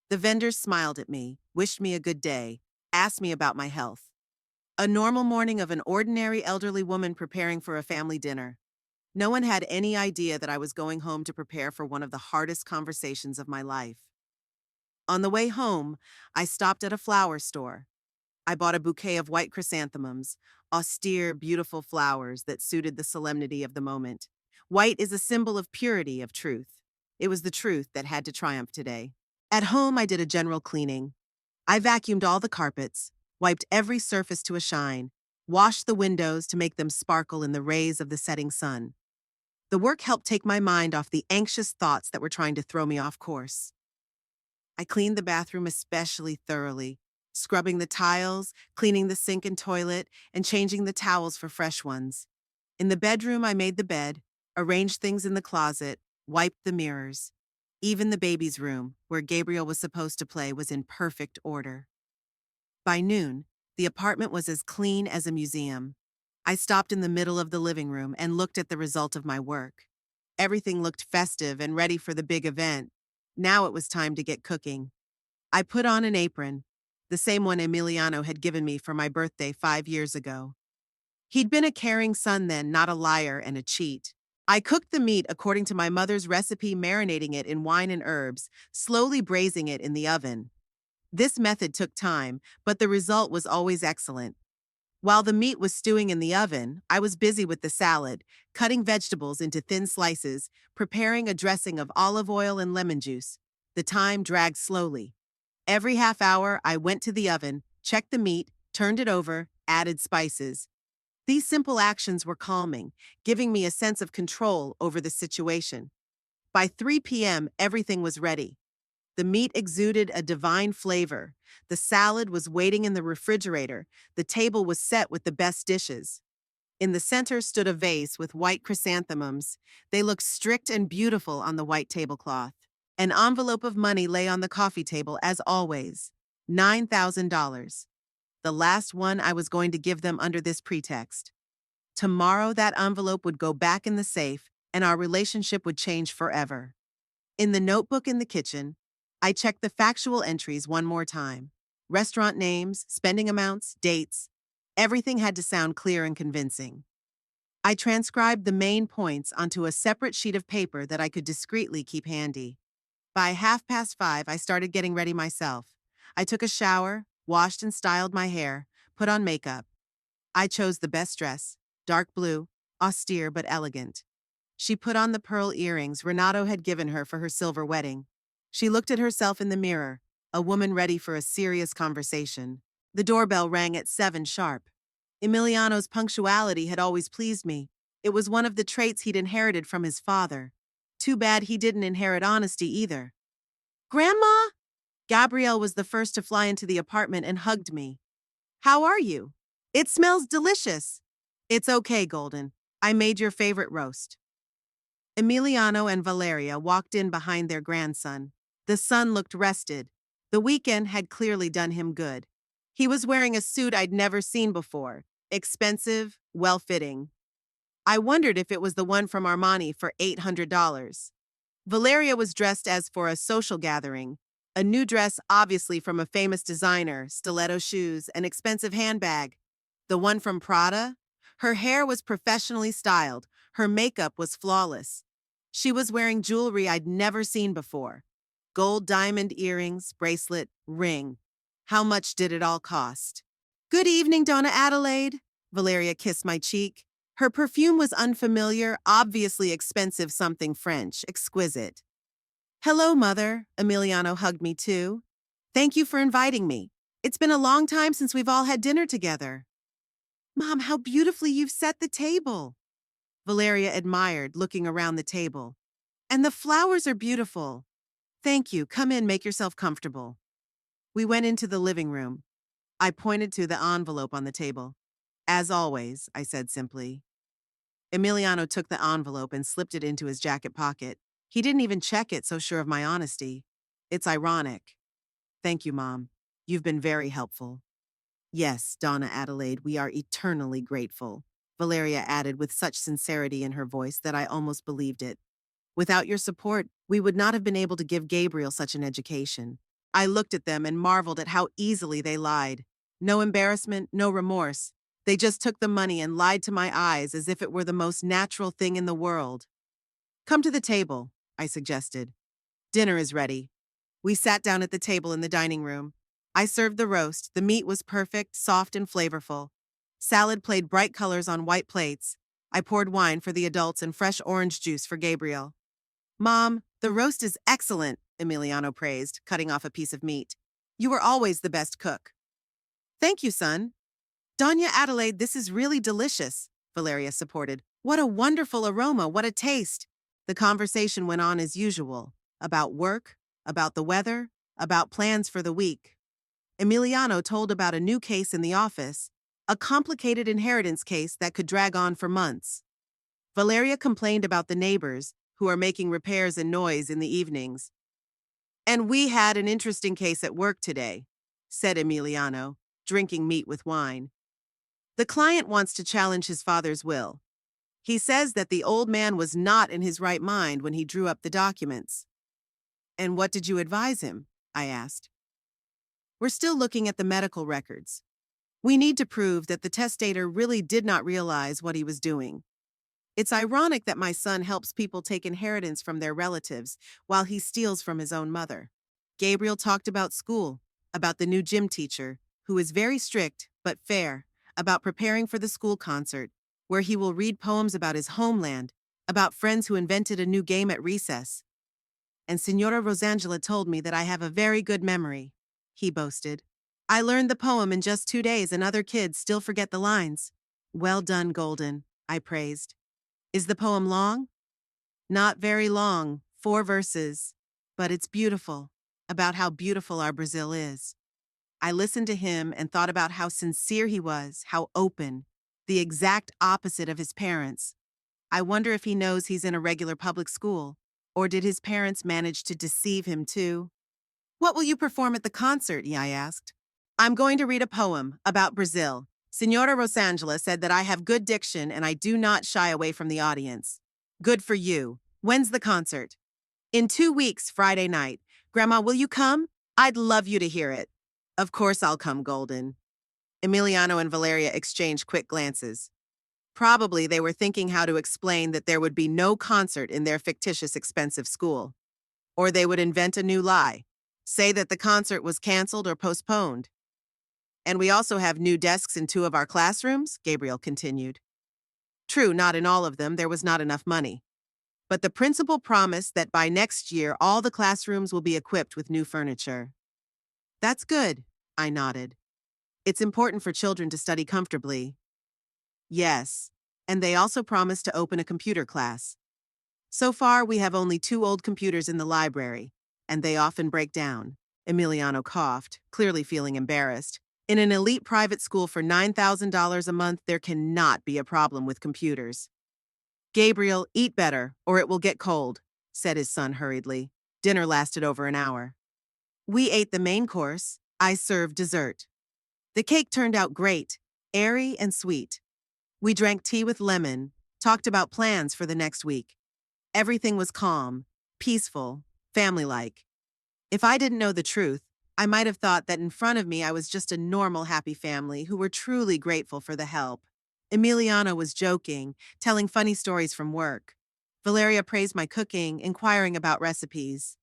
The vendors smiled at me, wished me a good day, asked me about my health. A normal morning of an ordinary elderly woman preparing for a family dinner. No one had any idea that I was going home to prepare for one of the hardest conversations of my life. On the way home, I stopped at a flower store. I bought a bouquet of white chrysanthemums, austere, beautiful flowers that suited the solemnity of the moment. White is a symbol of purity, of truth. It was the truth that had to triumph today. At home, I did a general cleaning. I vacuumed all the carpets, wiped every surface to a shine, washed the windows to make them sparkle in the rays of the setting sun. The work helped take my mind off the anxious thoughts that were trying to throw me off course. I cleaned the bathroom especially thoroughly, scrubbing the tiles, cleaning the sink and toilet, and changing the towels for fresh ones. In the bedroom, I made the bed, arranged things in the closet, wiped the mirrors. Even the baby's room, where Gabriel was supposed to play, was in perfect order. By noon, the apartment was as clean as a museum. I stopped in the middle of the living room and looked at the result of my work. Everything looked festive and ready for the big event. Now it was time to get cooking. I put on an apron, the same one Emiliano had given me for my birthday 5 years ago. He'd been a caring son then, not a liar and a cheat. I cooked the meat according to my mother's recipe, marinating it in wine and herbs, slowly braising it in the oven. This method took time, but the result was always excellent. While the meat was stewing in the oven, I was busy with the salad, cutting vegetables into thin slices, preparing a dressing of olive oil and lemon juice. The time dragged slowly. Every half hour, I went to the oven, checked the meat, turned it over, added spices. These simple actions were calming, giving me a sense of control over the situation. By 3 p.m., everything was ready. The meat exuded a divine flavor. The salad was waiting in the refrigerator. The table was set with the best dishes. In the center stood a vase with white chrysanthemums. They looked strict and beautiful on the white tablecloth. An envelope of money lay on the coffee table as always. $9,000. The last one I was going to give them under this pretext. Tomorrow that envelope would go back in the safe and our relationship would change forever. In the notebook in the kitchen, I checked the factual entries one more time. Restaurant names, spending amounts, dates. Everything had to sound clear and convincing. I transcribed the main points onto a separate sheet of paper that I could discreetly keep handy. By 5:30, I started getting ready myself. I took a shower, washed and styled my hair, put on makeup. I chose the best dress, dark blue, austere but elegant. She put on the pearl earrings Renato had given her for her silver wedding. She looked at herself in the mirror, a woman ready for a serious conversation. The doorbell rang at 7 sharp. Emiliano's punctuality had always pleased me. It was one of the traits he'd inherited from his father. Too bad he didn't inherit honesty either. Grandma? Gabrielle was the first to fly into the apartment and hugged me. How are you? It smells delicious. It's okay, Golden. I made your favorite roast. Emiliano and Valeria walked in behind their grandson. The son looked rested. The weekend had clearly done him good. He was wearing a suit I'd never seen before, expensive, well-fitting. I wondered if it was the one from Armani for $800. Valeria was dressed as for a social gathering, a new dress obviously from a famous designer, stiletto shoes, an expensive handbag. The one from Prada? Her hair was professionally styled, her makeup was flawless. She was wearing jewelry I'd never seen before. Gold diamond earrings, bracelet, ring. How much did it all cost? Good evening, Donna Adelaide. Valeria kissed my cheek. Her perfume was unfamiliar, obviously expensive, something French, exquisite. Hello, Mother. Emiliano hugged me too. Thank you for inviting me. It's been a long time since we've all had dinner together. Mom, how beautifully you've set the table. Valeria admired, looking around the table. And the flowers are beautiful. Thank you. Come in, make yourself comfortable. We went into the living room. I pointed to the envelope on the table. As always, I said simply. Emiliano took the envelope and slipped it into his jacket pocket. He didn't even check it, so sure of my honesty. It's ironic. Thank you, Mom. You've been very helpful. Yes, Donna Adelaide, we are eternally grateful, Valeria added with such sincerity in her voice that I almost believed it. Without your support, we would not have been able to give Gabriel such an education. I looked at them and marveled at how easily they lied. No embarrassment, no remorse. They just took the money and lied to my eyes as if it were the most natural thing in the world. Come to the table, I suggested. Dinner is ready. We sat down at the table in the dining room. I served the roast. The meat was perfect, soft and flavorful. Salad played bright colors on white plates. I poured wine for the adults and fresh orange juice for Gabriel. Mom, the roast is excellent, Emiliano praised, cutting off a piece of meat. You were always the best cook. Thank you, son. Doña Adelaide, this is really delicious, Valeria supported. What a wonderful aroma, what a taste. The conversation went on as usual, about work, about the weather, about plans for the week. Emiliano told about a new case in the office, a complicated inheritance case that could drag on for months. Valeria complained about the neighbors, who are making repairs and noise in the evenings. And we had an interesting case at work today, said Emiliano, drinking meat with wine. The client wants to challenge his father's will. He says that the old man was not in his right mind when he drew up the documents. And what did you advise him? I asked. We're still looking at the medical records. We need to prove that the testator really did not realize what he was doing. It's ironic that my son helps people take inheritance from their relatives while he steals from his own mother. Gabriel talked about school, about the new gym teacher, who is very strict but fair, about preparing for the school concert, where he will read poems about his homeland, about friends who invented a new game at recess. And Signora Rosangela told me that I have a very good memory, he boasted. I learned the poem in just 2 days and other kids still forget the lines. Well done, Golden, I praised. Is the poem long? Not very long, 4 verses, but it's beautiful, about how beautiful our Brazil is. I listened to him and thought about how sincere he was, how open. the exact opposite of his parents. I wonder if he knows he's in a regular public school, or did his parents manage to deceive him too? What will you perform at the concert? I asked. I'm going to read a poem about Brazil. Senora Rosangela said that I have good diction and I do not shy away from the audience. Good for you. When's the concert? In 2 weeks, Friday night. Grandma, will you come? I'd love you to hear it. Of course I'll come, Golden. Emiliano and Valeria exchanged quick glances. Probably they were thinking how to explain that there would be no concert in their fictitious expensive school. Or they would invent a new lie. Say that the concert was canceled or postponed. And we also have new desks in 2 of our classrooms, Gabriel continued. True, not in all of them, there was not enough money. But the principal promised that by next year all the classrooms will be equipped with new furniture. That's good, I nodded. It's important for children to study comfortably. Yes, and they also promised to open a computer class. So far, we have only 2 old computers in the library, and they often break down. Emiliano coughed, clearly feeling embarrassed. In an elite private school for $9,000 a month, there cannot be a problem with computers. Gabriel, eat better, or it will get cold, said his son hurriedly. Dinner lasted over an hour. We ate the main course. I served dessert. The cake turned out great, airy and sweet. We drank tea with lemon, talked about plans for the next week. Everything was calm, peaceful, family-like. If I didn't know the truth, I might have thought that in front of me I was just a normal happy family who were truly grateful for the help. Emiliano was joking, telling funny stories from work. Valeria praised my cooking, inquiring about recipes.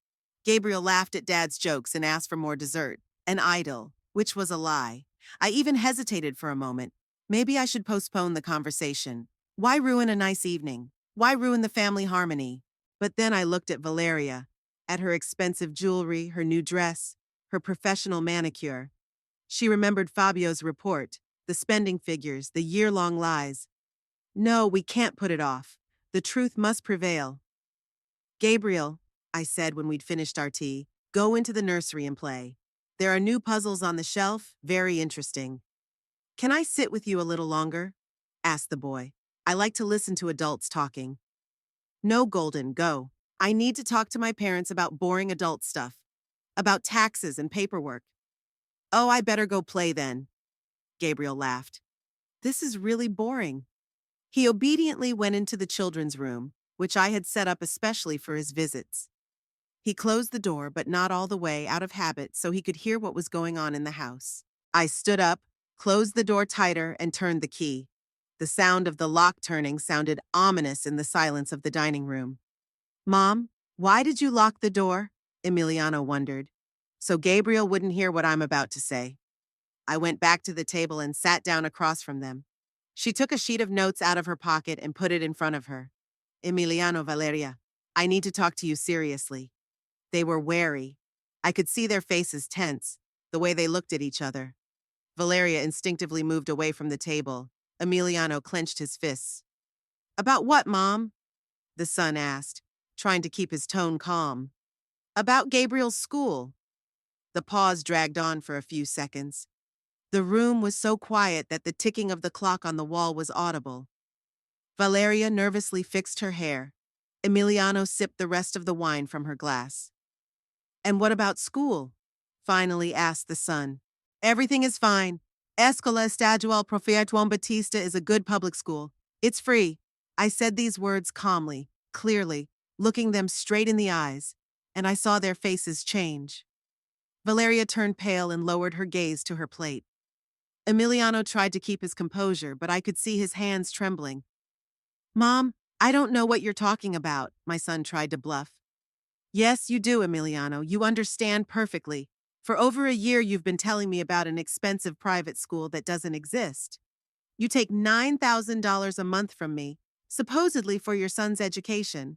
Gabriel laughed at Dad's jokes and asked for more dessert, an idol, which was a lie. I even hesitated for a moment. Maybe I should postpone the conversation. Why ruin a nice evening? Why ruin the family harmony? But then I looked at Valeria, at her expensive jewelry, her new dress, her professional manicure. She remembered Fabio's report, the spending figures, the year-long lies. No, we can't put it off. The truth must prevail. Gabriel, I said when we'd finished our tea, go into the nursery and play. There are new puzzles on the shelf, very interesting. Can I sit with you a little longer? Asked the boy. I like to listen to adults talking. No, Golden, go. I need to talk to my parents about boring adult stuff. About taxes and paperwork. Oh, I better go play then. Gabriel laughed. This is really boring. He obediently went into the children's room, which I had set up especially for his visits. He closed the door, but not all the way, out of habit, so he could hear what was going on in the house. I stood up, closed the door tighter, and turned the key. The sound of the lock turning sounded ominous in the silence of the dining room. Mom, why did you lock the door? Emiliano wondered. So Gabriel wouldn't hear what I'm about to say. I went back to the table and sat down across from them. She took a sheet of notes out of her pocket and put it in front of her. Emiliano, Valeria, I need to talk to you seriously. They were wary. I could see their faces tense, the way they looked at each other. Valeria instinctively moved away from the table. Emiliano clenched his fists. About what, Mom? The son asked, trying to keep his tone calm. About Gabriel's school. The pause dragged on for a few seconds. The room was so quiet that the ticking of the clock on the wall was audible. Valeria nervously fixed her hair. Emiliano sipped the rest of the wine from her glass. And what about school? Finally asked the son. Everything is fine. Escola Estadual Prof. Juan Batista is a good public school. It's free. I said these words calmly, clearly, looking them straight in the eyes, and I saw their faces change. Valeria turned pale and lowered her gaze to her plate. Emiliano tried to keep his composure, but I could see his hands trembling. Mom, I don't know what you're talking about, my son tried to bluff. Yes, you do, Emiliano. You understand perfectly. For over a year, you've been telling me about an expensive private school that doesn't exist. You take $9,000 a month from me, supposedly for your son's education.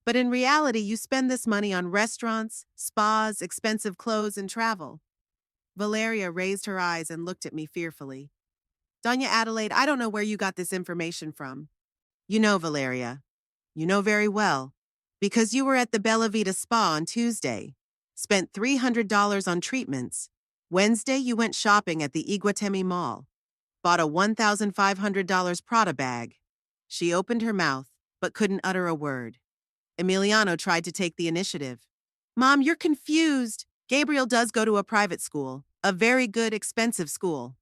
But in reality, you spend this money on restaurants, spas, expensive clothes, and travel. Valeria raised her eyes and looked at me fearfully. Doña Adelaide, I don't know where you got this information from. You know, Valeria. You know very well. Because you were at the Bella Vita Spa on Tuesday. Spent $300 on treatments. Wednesday, you went shopping at the Iguatemi Mall. bought a $1,500 Prada bag. She opened her mouth, but couldn't utter a word. Emiliano tried to take the initiative. Mom, you're confused. Gabriel does go to a private school, a very good, expensive school.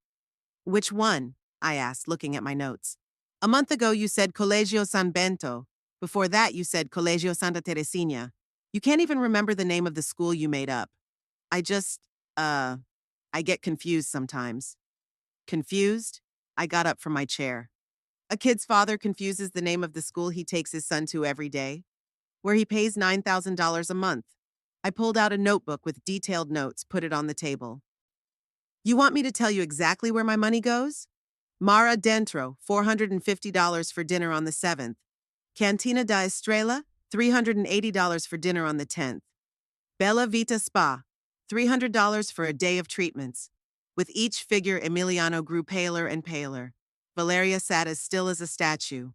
Which one? I asked, looking at my notes. A month ago, you said Colegio San Bento. Before that, you said Colegio Santa Teresina. You can't even remember the name of the school you made up. I just, I get confused sometimes. Confused? I got up from my chair. A kid's father confuses the name of the school he takes his son to every day, where he pays $9,000 a month. I pulled out a notebook with detailed notes, put it on the table. You want me to tell you exactly where my money goes? Mara Dentro, $450 for dinner on the 7th. Cantina da Estrella, $380 for dinner on the 10th. Bella Vita Spa, $300 for a day of treatments. With each figure, Emiliano grew paler and paler. Valeria sat as still as a statue.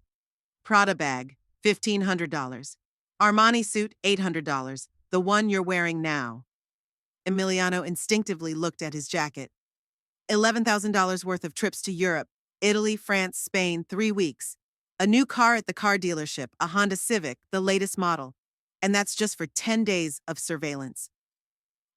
Prada bag, $1,500. Armani suit, $800, the one you're wearing now. Emiliano instinctively looked at his jacket. $11,000 worth of trips to Europe, Italy, France, Spain, 3 weeks. A new car at the car dealership, a Honda Civic, the latest model. And that's just for 10 days of surveillance.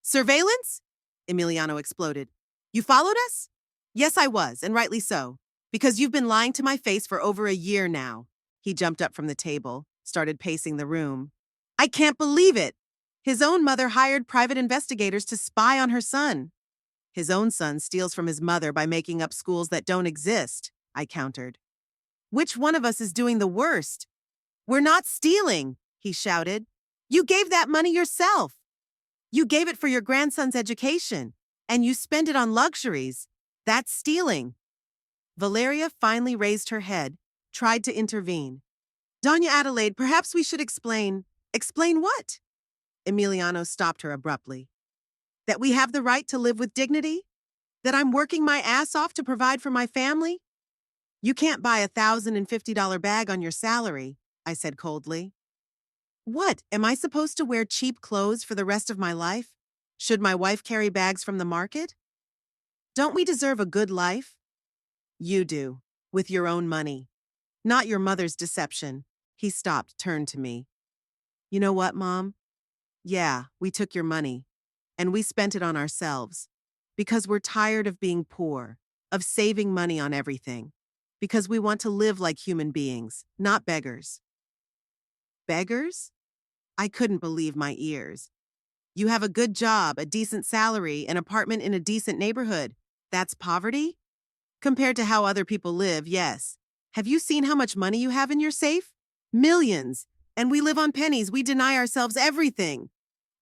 Surveillance? Emiliano exploded. You followed us? Yes, I was, and rightly so. Because you've been lying to my face for over a year now. He jumped up from the table, started pacing the room. I can't believe it! His own mother hired private investigators to spy on her son. His own son steals from his mother by making up schools that don't exist, I countered. Which one of us is doing the worst? We're not stealing, he shouted. You gave that money yourself. You gave it for your grandson's education, and you spent it on luxuries. That's stealing. Valeria finally raised her head, tried to intervene. Doña Adelaide, perhaps we should explain. Explain what? Emiliano stopped her abruptly. That we have the right to live with dignity? That I'm working my ass off to provide for my family? You can't buy a $1,050 bag on your salary, I said coldly. What, am I supposed to wear cheap clothes for the rest of my life? Should my wife carry bags from the market? Don't we deserve a good life? You do, with your own money. Not your mother's deception. He stopped, turned to me. You know what, Mom? Yeah, we took your money. And we spent it on ourselves. Because we're tired of being poor, of saving money on everything. Because we want to live like human beings, not beggars. Beggars? I couldn't believe my ears. You have a good job, a decent salary, an apartment in a decent neighborhood. That's poverty? Compared to how other people live, yes. Have you seen how much money you have in your safe? Millions. And we live on pennies. We deny ourselves everything.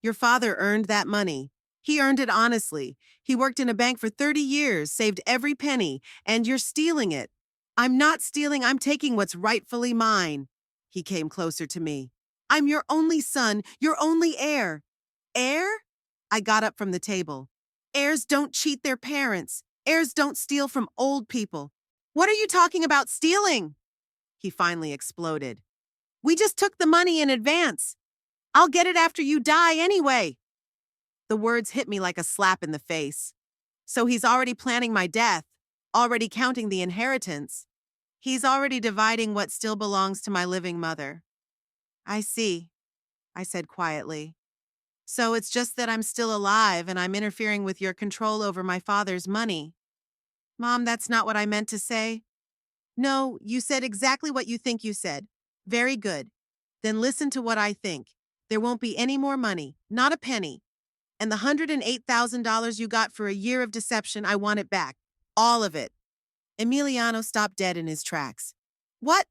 Your father earned that money. He earned it honestly. He worked in a bank for 30 years, saved every penny, and you're stealing it. I'm not stealing, I'm taking what's rightfully mine. He came closer to me. I'm your only son, your only heir. Heir? I got up from the table. Heirs don't cheat their parents. Heirs don't steal from old people. What are you talking about stealing? He finally exploded. We just took the money in advance. I'll get it after you die anyway. The words hit me like a slap in the face. So he's already planning my death, already counting the inheritance. He's already dividing what still belongs to my living mother. I see, I said quietly. So it's just that I'm still alive and I'm interfering with your control over my father's money. Mom, that's not what I meant to say. No, you said exactly what you think you said. Very good. Then listen to what I think. There won't be any more money, not a penny. And the $108,000 you got for a year of deception, I want it back. All of it. Emiliano stopped dead in his tracks. What?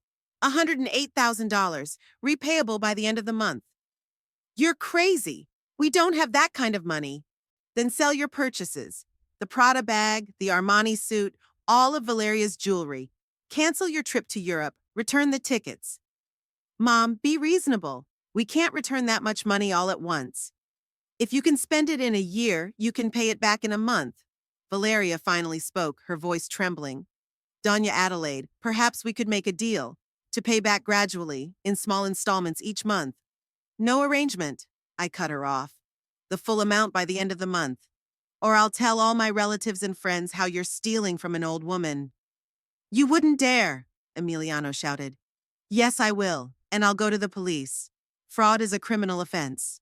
$108,000, repayable by the end of the month. You're crazy. We don't have that kind of money. Then sell your purchases. The Prada bag, the Armani suit, all of Valeria's jewelry. Cancel your trip to Europe. Return the tickets. Mom, be reasonable. We can't return that much money all at once. If you can spend it in a year, you can pay it back in a month. Valeria finally spoke, her voice trembling. Doña Adelaide, perhaps we could make a deal to pay back gradually, in small installments each month. No arrangement, I cut her off. The full amount by the end of the month. Or I'll tell all my relatives and friends how you're stealing from an old woman. You wouldn't dare, Emiliano shouted. Yes, I will, and I'll go to the police. Fraud is a criminal offense.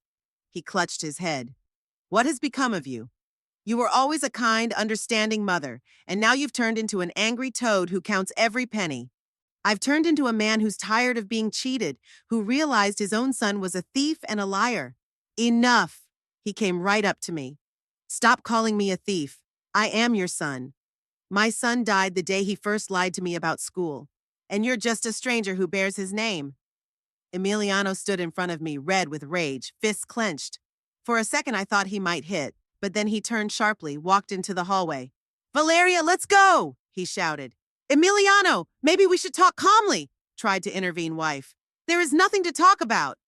He clutched his head. What has become of you? You were always a kind, understanding mother, and now you've turned into an angry toad who counts every penny. I've turned into a man who's tired of being cheated, who realized his own son was a thief and a liar. Enough! He came right up to me. Stop calling me a thief. I am your son. My son died the day he first lied to me about school, and you're just a stranger who bears his name. Emiliano stood in front of me, red with rage, fists clenched. For a second, I thought he might hit, but then he turned sharply, walked into the hallway. Valeria, let's go! He shouted. Emiliano, maybe we should talk calmly, tried to intervene wife. There is nothing to talk about.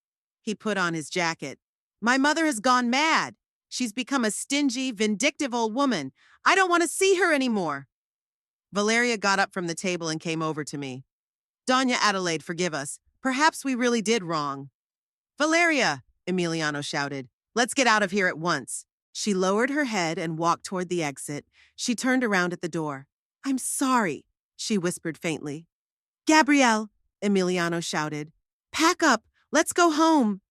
He put on his jacket. My mother has gone mad. She's become a stingy, vindictive old woman. I don't want to see her anymore. Valeria got up from the table and came over to me. Doña Adelaide, forgive us. Perhaps we really did wrong. Valeria, Emiliano shouted. Let's get out of here at once. She lowered her head and walked toward the exit. She turned around at the door. I'm sorry, she whispered faintly. Gabrielle, Emiliano shouted. Pack up. Let's go home.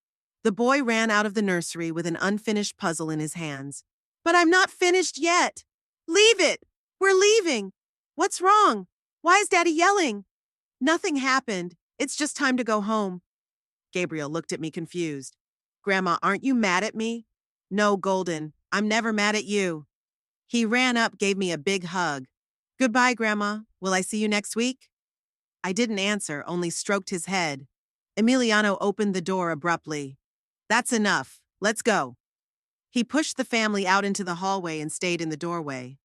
The boy ran out of the nursery with an unfinished puzzle in his hands. But I'm not finished yet. Leave it. We're leaving. What's wrong? Why is Daddy yelling? Nothing happened. It's just time to go home. Gabriel looked at me confused. Grandma, aren't you mad at me? No, Golden. I'm never mad at you. He ran up, gave me a big hug. Goodbye, Grandma. Will I see you next week? I didn't answer, only stroked his head. Emiliano opened the door abruptly. That's enough. Let's go. He pushed the family out into the hallway and stayed in the doorway.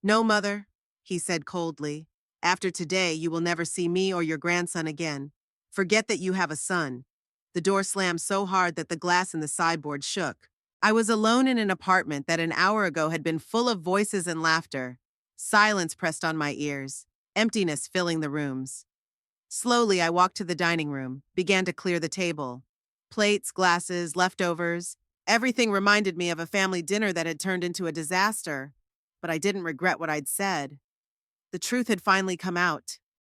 No, Mother, he said coldly. After today, you will never see me or your grandson again. Forget that you have a son. The door slammed so hard that the glass in the sideboard shook. I was alone in an apartment that an hour ago had been full of voices and laughter. Silence pressed on my ears, emptiness filling the rooms. Slowly, I walked to the dining room, began to clear the table. Plates, glasses, leftovers, everything reminded me of a family dinner that had turned into a disaster. But I didn't regret what I'd said. The truth had finally come out.